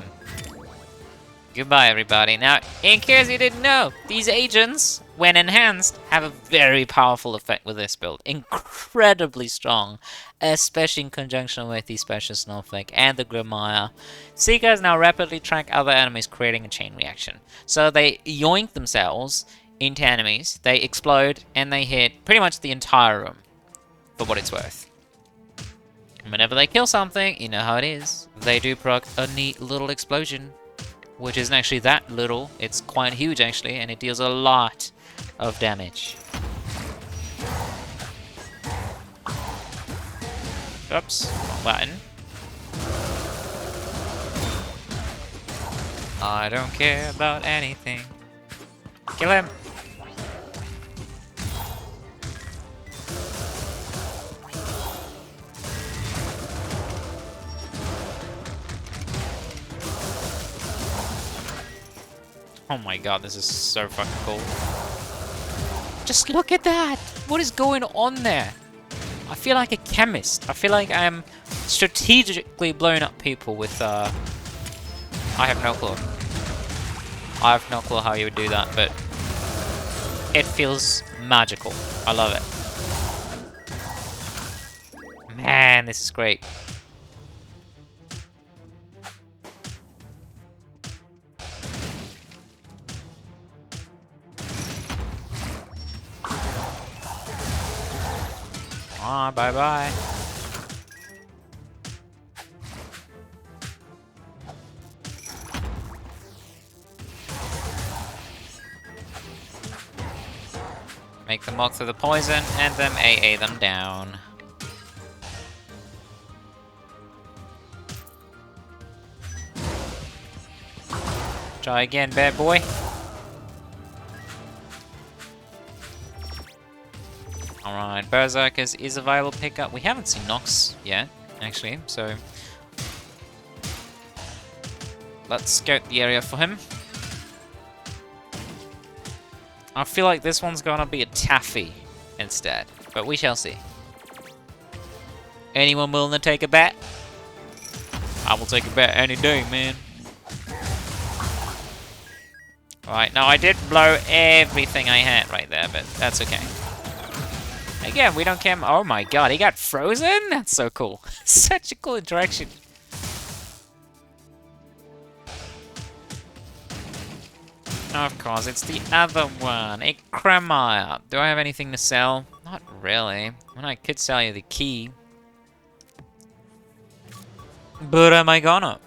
S1: Goodbye, everybody. Now, in case you didn't know, these agents, when enhanced, have a very powerful effect with this build. Incredibly strong, especially in conjunction with the special snowflake and the Grimoire. Seekers now rapidly track other enemies, creating a chain reaction. So they yoink themselves into enemies, they explode, and they hit pretty much the entire room, for what it's worth. And whenever they kill something, you know how it is. They do proc a neat little explosion. Which isn't actually that little, it's quite huge actually, and it deals a lot of damage. Oops, wrong button. I don't care about anything. Kill him! Oh my god, this is so fucking cool. Just look at that! What is going on there? I feel like a chemist. I feel like I'm strategically blowing up people with, I have no clue. I have no clue how you would do that, but it feels magical. I love it. Man, this is great. Ah, bye-bye. Make them walk through the poison, and then AA them down. Try again, bad boy. Alright, Berserkers is a viable pickup. We haven't seen Nox yet, actually, so let's scout the area for him. I feel like this one's gonna be a taffy instead, but we shall see. Anyone willing to take a bet? I will take a bet any day, man. Alright, now I did blow everything I had right there, but that's okay. Again, we don't care. Oh my god, he got frozen? That's so cool. Such a cool interaction. Of course, it's the other one. A Grimoire. Do I have anything to sell? Not really. I mean, I could sell you the key. But am I gonna?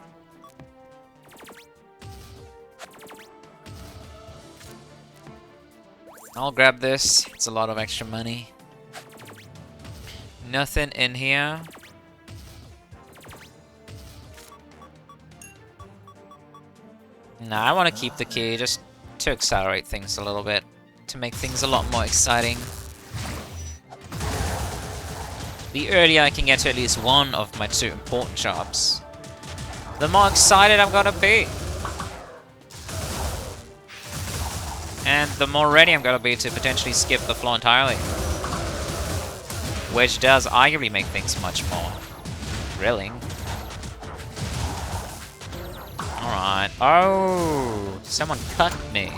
S1: I'll grab this. It's a lot of extra money. Nothing in here. Nah, I want to keep the key just to accelerate things a little bit, to make things a lot more exciting. The earlier I can get to at least one of my two important jobs, the more excited I'm gonna be. And the more ready I'm gonna be to potentially skip the floor entirely. Which does arguably make things much more thrilling. Alright. Oh! Someone cut me.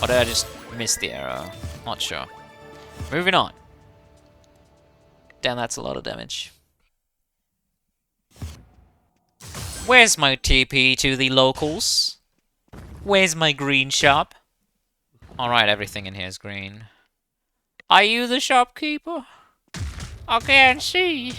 S1: Or did I just miss the arrow? Not sure. Moving on. Damn, that's a lot of damage. Where's my TP to the locals? Where's my green shop? Alright, everything in here is green. Are you the shopkeeper? I can't see.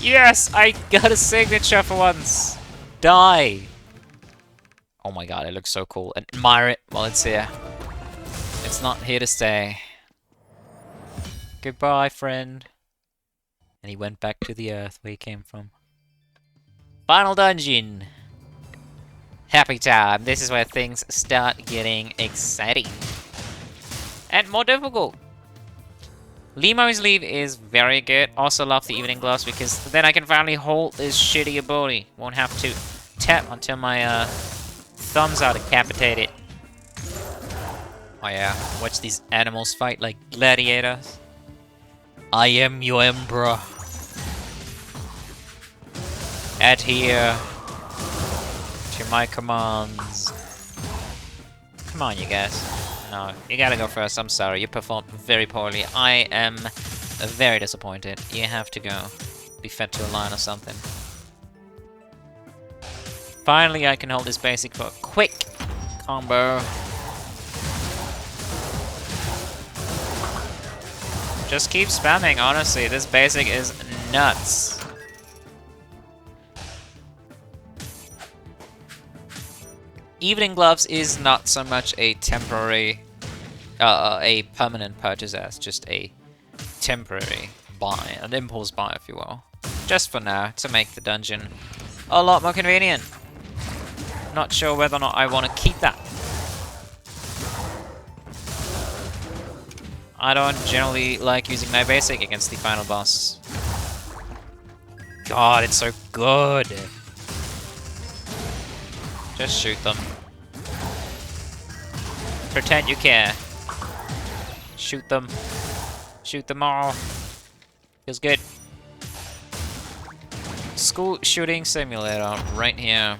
S1: Yes, I got a signature for once. Die. Oh my god, it looks so cool. Admire it while it's here. It's not here to stay. Goodbye, friend. And he went back to the earth where he came from. Final dungeon. Happy time. This is where things start getting exciting. And more difficult. Limo's Leave is very good. Also love the Evening Gloves because then I can finally hold this shitty ability. Won't have to tap until my thumbs are decapitated. Oh yeah, watch these animals fight like gladiators. I am your emperor. Adhere to my commands. Come on, you guys. No, you gotta go first. I'm sorry, you performed very poorly. I am very disappointed. You have to go. Be fed to a lion or something. Finally, I can hold this basic for a quick combo. Just keep spamming, honestly. This basic is nuts. Evening Gloves is not so much a temporary, a permanent purchase as just a temporary buy, an impulse buy if you will. Just for now, to make the dungeon a lot more convenient. Not sure whether or not I want to keep that. I don't generally like using my basic against the final boss. God, it's so good. Just shoot them. Pretend you care. Shoot them. Shoot them all. Feels good. School shooting simulator right here.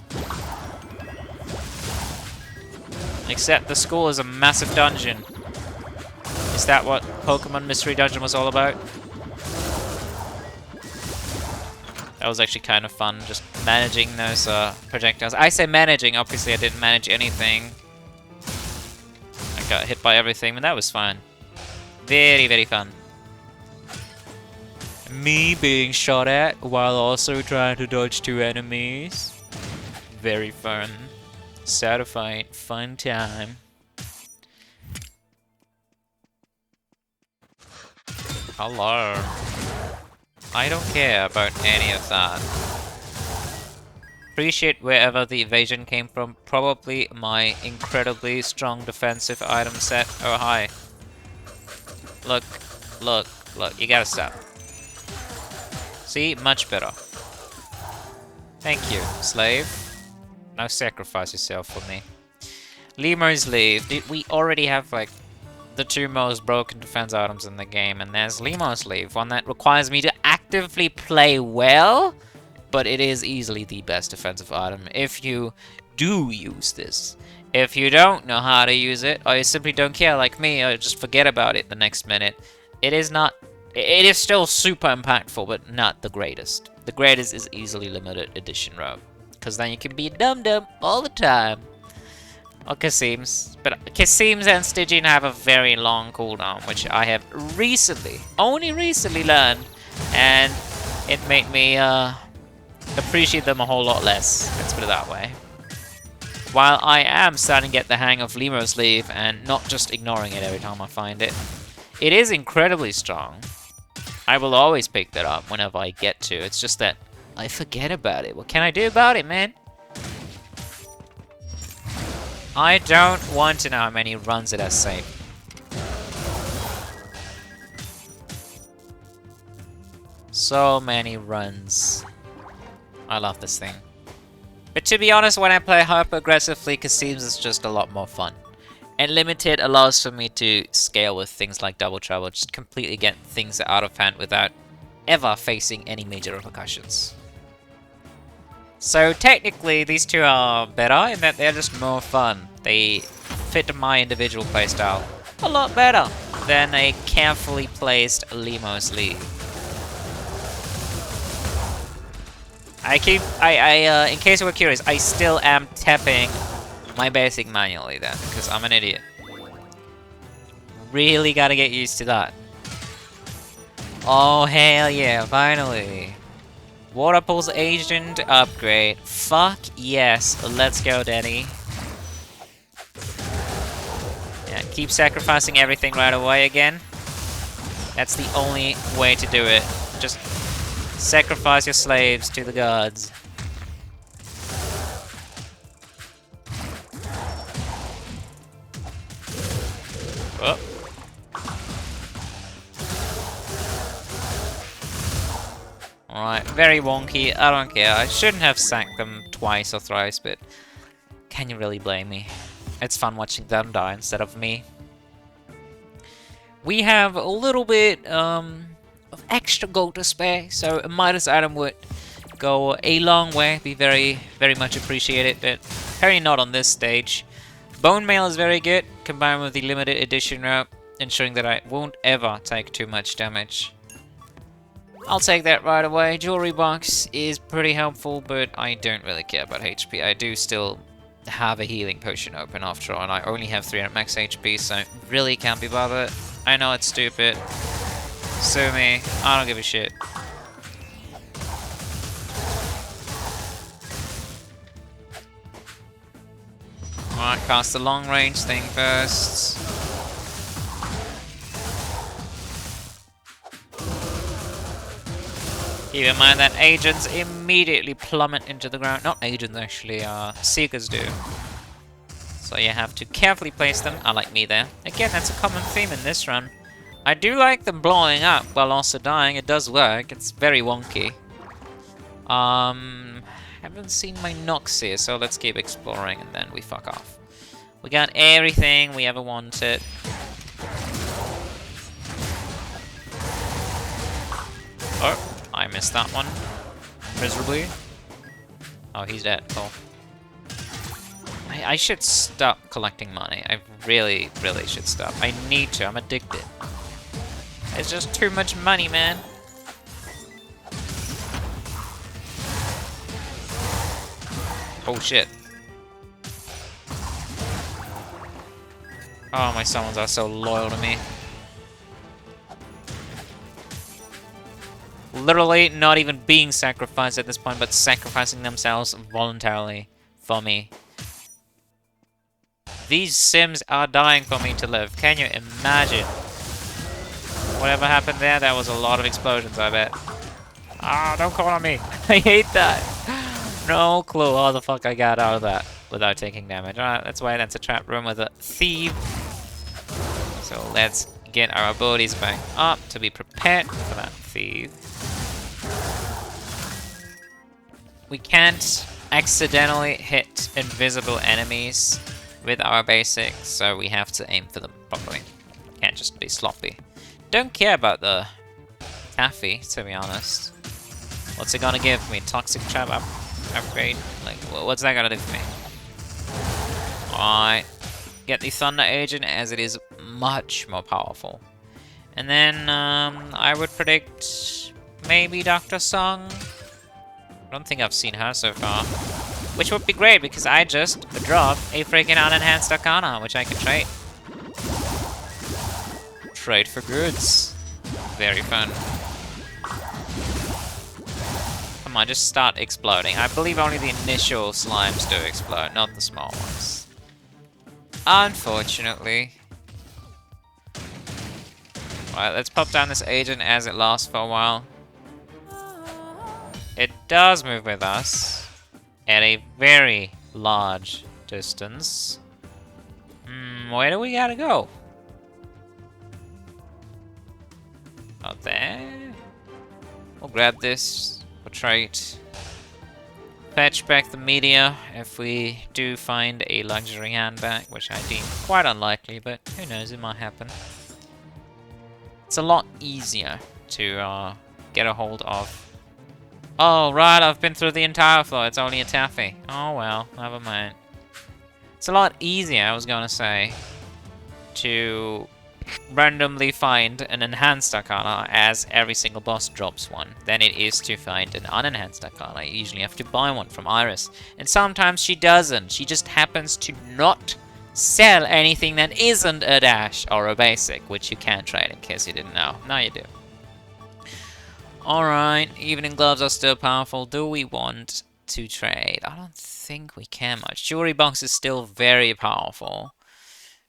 S1: Except the school is a massive dungeon. Is that what Pokemon Mystery Dungeon was all about? That was actually kind of fun, just managing those projectiles. I say managing, obviously I didn't manage anything. I got hit by everything, but that was fun. Very, very fun. Me being shot at while also trying to dodge two enemies. Very fun. Satisfying, fun time. Hello. I don't care about any of that. Appreciate wherever the evasion came from. Probably my incredibly strong defensive item set. Oh, hi. Look, look, look. You gotta stop. See? Much better. Thank you, slave. Now sacrifice yourself for me. Lemur's Leave. Did we already have, like, the two most broken defense items in the game, and there's Lemur's Leave, one that requires me to actively play well, but it is easily the best defensive item if you do use this. If you don't know how to use it, or you simply don't care like me, or just forget about it the next minute, it is still super impactful, but not the greatest. The greatest is easily limited edition Robe, because then you can be dum-dum all the time. Or Kasim's. But Kasim's and Stygian have a very long cooldown, which I have only recently learned, and it made me appreciate them a whole lot less, let's put it that way. While I am starting to get the hang of Lemur's Leave and not just ignoring it every time I find it, It is incredibly strong. I will always pick that up whenever I get to. It's just that I forget about it. What can I do about it, man? I don't want to know how many runs it has saved. So many runs. I love this thing. But to be honest, when I play hyper aggressively, Kasim's is just a lot more fun. And limited allows for me to scale with things like double trouble, just completely get things out of hand without ever facing any major repercussions. So technically, these two are better in that they're just more fun. They fit my individual playstyle a lot better than a carefully placed Limo's lead. In case you were curious, I still am tapping my basic manually then, because I'm an idiot. Really gotta get used to that. Oh, hell yeah, finally. Water Pulse Agent upgrade. Fuck yes, let's go, Daddy. Yeah, keep sacrificing everything right away again. That's the only way to do it. Just sacrifice your slaves to the gods. Oh. Alright, very wonky. I don't care. I shouldn't have sacked them twice or thrice, but can you really blame me? It's fun watching them die instead of me. We have a little bit of extra gold to spare, so a Midas item would go a long way, be very, very much appreciated, but apparently not on this stage. Bone Mail is very good, combined with the limited edition rope, ensuring that I won't ever take too much damage. I'll take that right away. Jewelry box is pretty helpful, but I don't really care about HP. I do still have a healing potion open after all, and I only have 300 max HP, so really can't be bothered. I know it's stupid. Sue me. I don't give a shit. Alright, cast the long range thing first. Keep in mind that agents immediately plummet into the ground. Not agents, actually, seekers do. So you have to carefully place them, unlike me there. Again, that's a common theme in this run. I do like them blowing up while also dying. It does work. It's very wonky. Haven't seen my Nox here, so let's keep exploring and then we fuck off. We got everything we ever wanted. Oh. I missed that one miserably. Oh, he's dead. Cool. I should stop collecting money. I really, really should stop. I need to. I'm addicted. It's just too much money, man. Oh, shit. Oh, my summons are so loyal to me. Literally not even being sacrificed at this point, but sacrificing themselves voluntarily for me. These Sims are dying for me to live. Can you imagine? Whatever happened there, that was a lot of explosions, I bet. Ah, don't call on me. I hate that. No clue how the fuck I got out of that without taking damage. Alright, that's why that's a trap room with a thief. So let's get our abilities back up to be prepared for that thief. We can't accidentally hit invisible enemies with our basics, so we have to aim for them properly. Can't just be sloppy. Don't care about the taffy, to be honest. What's it gonna give me? Toxic trap upgrade? Like, what's that gonna do for me? Alright. Get the Thunder Agent, as it is much more powerful. And then, I would predict maybe Dr. Song. I don't think I've seen her so far. Which would be great, because I just dropped a freaking unenhanced Arcana, which I can trade. Trade for goods. Very fun. Come on, just start exploding. I believe only the initial slimes do explode, not the small ones. Unfortunately. Right, let's pop down this agent as it lasts for a while. It does move with us at a very large distance. Where do we gotta go? Out there. We'll grab this. We'll trait. Fetch back the media if we do find a luxury handbag, which I deem quite unlikely, but who knows, it might happen. It's a lot easier to get a hold of. Oh, right, I've been through the entire floor. It's only a taffy. Oh, well, never mind. It's a lot easier, I was gonna say, to randomly find an enhanced Arcana, as every single boss drops one, than it is to find an unenhanced Arcana. You usually have to buy one from Iris. And sometimes she doesn't. She just happens to not sell anything that isn't a dash or a basic, which you can trade in case you didn't know. Now you do. Alright, evening gloves are still powerful. Do we want to trade? I don't think we can much. Jewelry box is still very powerful.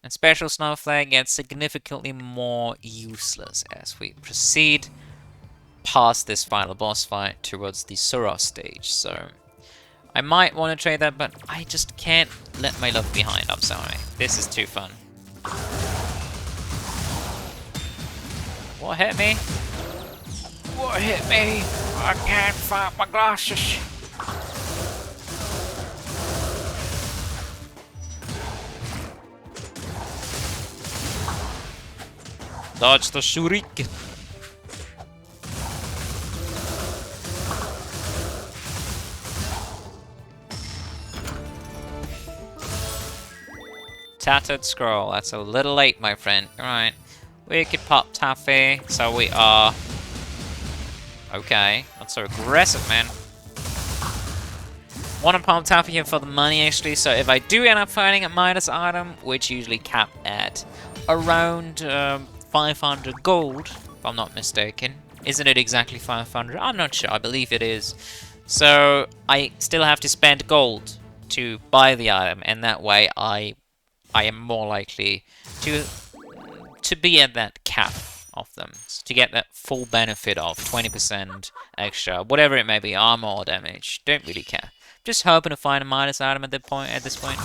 S1: And Special Snowflake gets significantly more useless as we proceed past this final boss fight towards the Suros stage. So I might want to trade that, but I just can't let my love behind. I'm sorry. This is too fun. What hit me? What hit me? I can't find my glasses. Dodge the shuriken. Tattered scroll. That's a little late, my friend. Alright. We could pop taffy, so we are... Okay. Not so aggressive, man. Want to pop taffy here for the money, actually, so if I do end up finding a Midas item, which usually cap at around 500 gold, if I'm not mistaken. Isn't it exactly 500? I'm not sure. I believe it is. So I still have to spend gold to buy the item, and that way I am more likely to be at that cap of them, to get that full benefit of 20% extra, whatever it may be, armor or damage. Don't really care. Just hoping to find a Midas item at this point.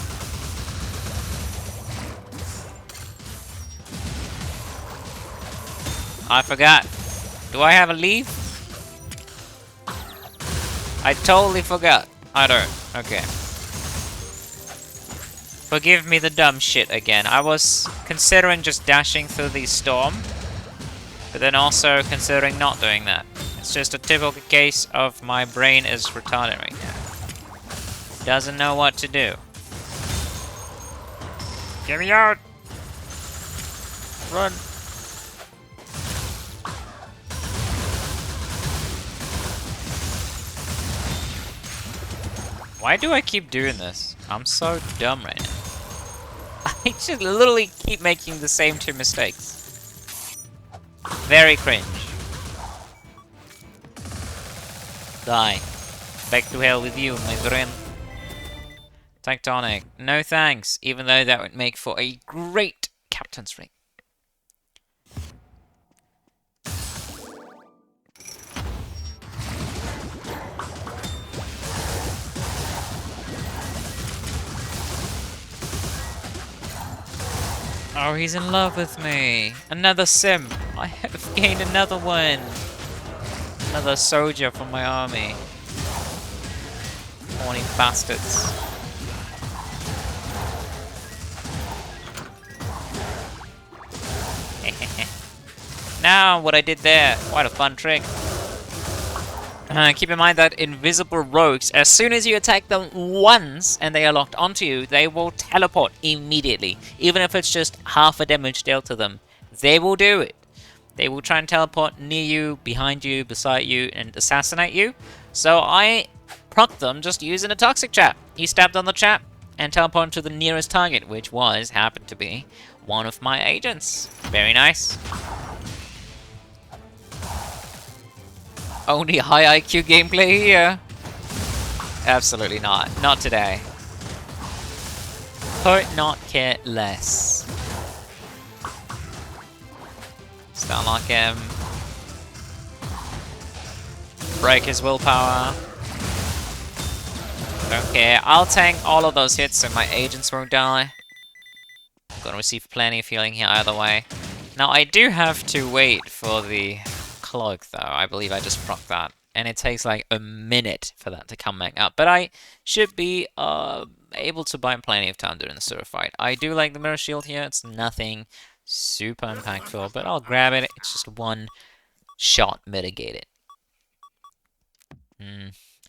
S1: I forgot. Do I have a leaf? I totally forgot. I don't. Okay. Forgive me the dumb shit again. I was considering just dashing through the storm, but then also considering not doing that. It's just a typical case of my brain is retarded right now. Doesn't know what to do. Get me out! Run! Why do I keep doing this? I'm so dumb right now. I just literally keep making the same two mistakes. Very cringe. Die. Back to hell with you, my friend. Tectonic. No thanks, even though that would make for a great captain's ring. Oh, he's in love with me. Another sim. I have gained another one. Another soldier from my army. Horny bastards. Now, what I did there. Quite a fun trick. Keep in mind that invisible rogues, as soon as you attack them once and they are locked onto you, they will teleport immediately. Even if it's just half a damage dealt to them, they will do it. They will try and teleport near you, behind you, beside you, and assassinate you. So I proc them just using a toxic trap. He stabbed on the trap and teleported to the nearest target, which happened to be one of my agents. Very nice. Only high IQ gameplay here? Absolutely not. Not today. Could not care less. Stun lock him. Break his willpower. Don't care. I'll tank all of those hits so my agents won't die. I'm gonna receive plenty of healing here either way. Now I do have to wait for the cloak though. I believe I just proc that. And it takes like a minute for that to come back up. But I should be able to buy plenty of time during the server fight. I do like the mirror shield here. It's nothing super impactful, but I'll grab it. It's just one shot mitigated.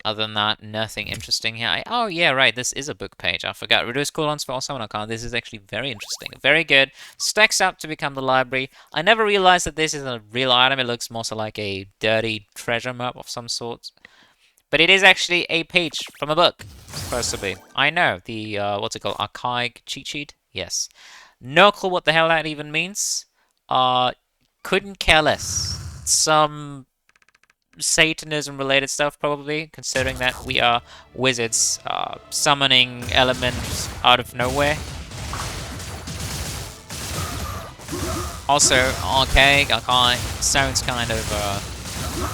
S1: Other than that, nothing interesting here. Oh yeah, right, this is a book page. I forgot. Reduce cooldowns for all summon Arcana. This is actually very interesting. Very good. Stacks up to become the library. I never realized that this is a real item. It looks more so like a dirty treasure map of some sort. But it is actually a page from a book. It's supposed to be. I know. The, what's it called? Archaic cheat sheet? Yes. No clue what the hell that even means. Couldn't care less. Some Satanism related stuff probably, considering that we are wizards summoning elements out of nowhere. Also, archaic sounds kind of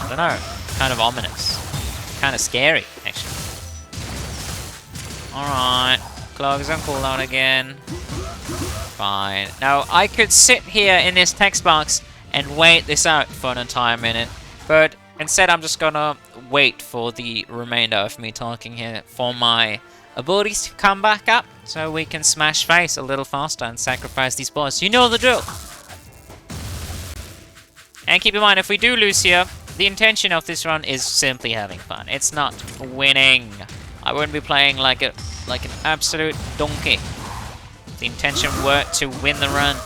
S1: I don't know, kind of ominous, kind of scary actually. Alright, cloak is on cooldown again. Fine. Now I could sit here in this text box and wait this out for an entire minute, but instead, I'm just gonna wait for the remainder of me talking here for my abilities to come back up so we can smash face a little faster and sacrifice these boss. You know the drill! And keep in mind, if we do lose here, the intention of this run is simply having fun. It's not winning. I wouldn't be playing like an absolute donkey. The intention were to win the run.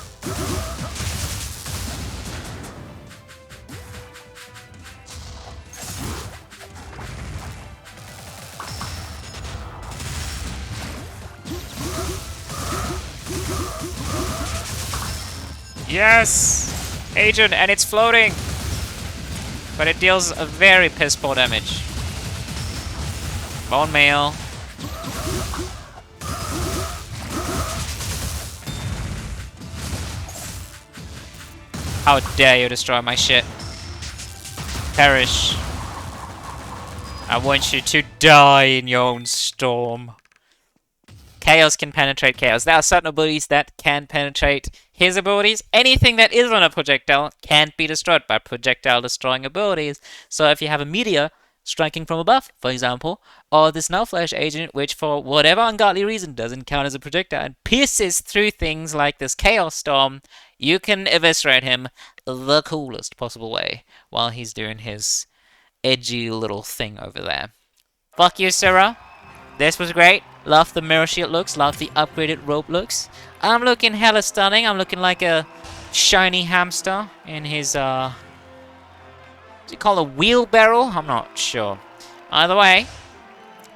S1: Yes! Agent, and it's floating! But it deals a very piss poor damage. Bone mail. How dare you destroy my shit. Perish. I want you to die in your own storm. Chaos can penetrate chaos. There are certain abilities that can penetrate his abilities. Anything that is on a projectile can't be destroyed by projectile destroying abilities. So if you have a meteor striking from above, for example, or this Null Flash agent, which for whatever ungodly reason doesn't count as a projectile and pierces through things like this Chaos Storm, you can eviscerate him the coolest possible way while he's doing his edgy little thing over there. Fuck you, Sarah. This was great. Love the mirror shield looks. Love the upgraded robe looks. I'm looking hella stunning. I'm looking like a shiny hamster in his, what's it called, a wheelbarrow? I'm not sure. Either way,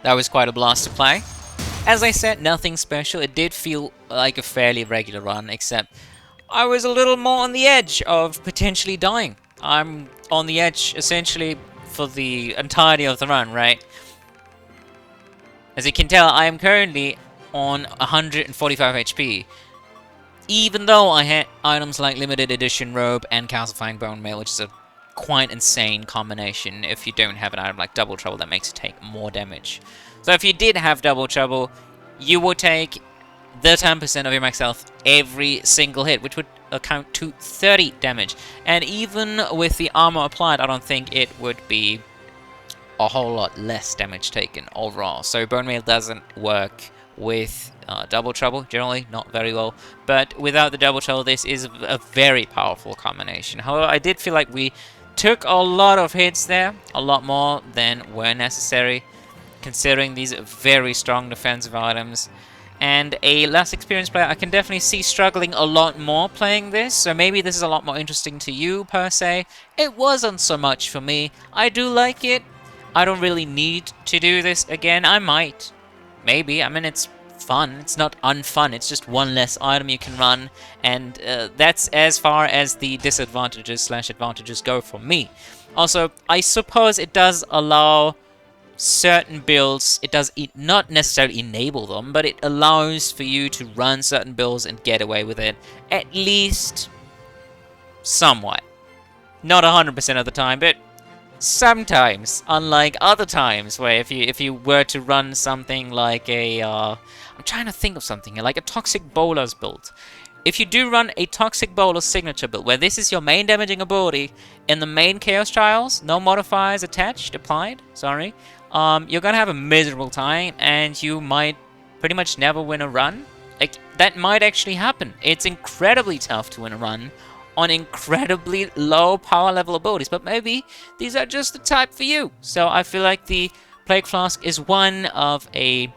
S1: that was quite a blast to play. As I said, nothing special. It did feel like a fairly regular run, except I was a little more on the edge of potentially dying. I'm on the edge, essentially, for the entirety of the run, right? As you can tell, I am currently on 145 HP. Even though I had items like Limited Edition Robe and Calcifying Bone Mail, which is a quite insane combination if you don't have an item like Double Trouble that makes you take more damage. So if you did have Double Trouble, you would take the 10% of your max health every single hit, which would account to 30 damage. And even with the armor applied, I don't think it would be a whole lot less damage taken overall. So Bone Mail doesn't work with Double Trouble, generally, not very well. But without the Double Trouble, this is a very powerful combination. However, I did feel like we took a lot of hits there, a lot more than were necessary, considering these very strong defensive items. And a less experienced player, I can definitely see struggling a lot more playing this, so maybe this is a lot more interesting to you, per se. It wasn't so much for me. I do like it. I don't really need to do this again. I might. Maybe. I mean, it's fun. It's not unfun. It's just one less item you can run. And that's as far as the disadvantages/advantages go for me. Also, I suppose it does allow certain builds. It does not necessarily enable them, but it allows for you to run certain builds and get away with it. At least somewhat. Not 100% of the time, but sometimes. Unlike other times where if you were to run something like a I'm trying to think of something like a Toxic Bowler's build. If you do run a Toxic Bowler signature build, where this is your main damaging ability in the main Chaos Trials, no modifiers applied, you're gonna have a miserable time, and you might pretty much never win a run. Like, that might actually happen. It's incredibly tough to win a run on incredibly low power level abilities, but maybe these are just the type for you. So I feel like the Plague Flask is one of a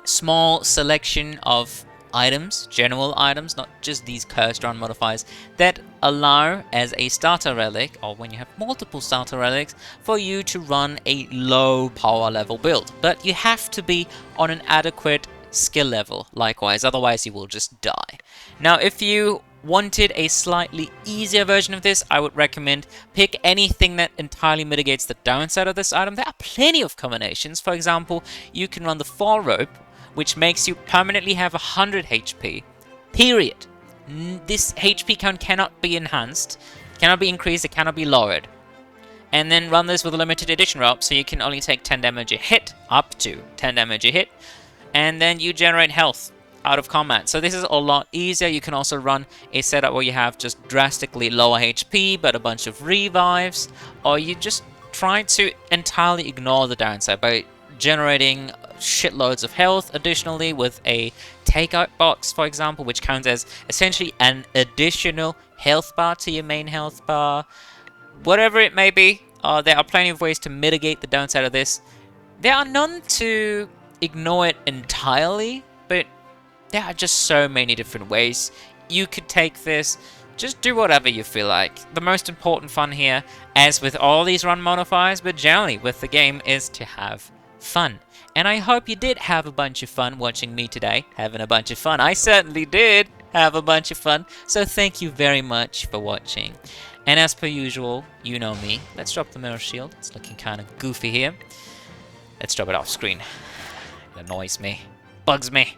S1: small selection of items, general items, not just these cursed run modifiers, that allow as a starter relic, or when you have multiple starter relics, for you to run a low power level build. But you have to be on an adequate skill level, likewise, otherwise you will just die. Now, if you wanted a slightly easier version of this, I would recommend pick anything that entirely mitigates the downside of this item. There are plenty of combinations. For example, you can run the Fall Robe, which makes you permanently have 100 HP, period. This HP count cannot be enhanced, cannot be increased, it cannot be lowered. And then run this with a limited edition rope, so you can only take 10 damage a hit, up to 10 damage a hit, and then you generate health out of combat. So this is a lot easier. You can also run a setup where you have just drastically lower HP, but a bunch of revives, or you just try to entirely ignore the downside by generating shitloads of health additionally with a takeout box, for example, which counts as essentially an additional health bar to your main health bar. Whatever it may be, there are plenty of ways to mitigate the downside of this. There are none to ignore it entirely, but there are just so many different ways you could take this. Just do whatever you feel like. The most important fun here, as with all these run modifiers, but generally with the game, is to have fun. And I hope you did have a bunch of fun watching me today, having a bunch of fun. I certainly did have a bunch of fun, so thank you very much for watching. And as per usual, you know me. Let's drop the mirror shield. It's looking kind of goofy here. Let's drop it off screen. It annoys me. Bugs me.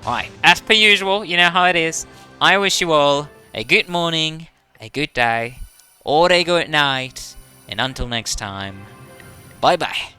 S1: Alright, as per usual, you know how it is. I wish you all a good morning, a good day, or a good night, and until next time, bye-bye.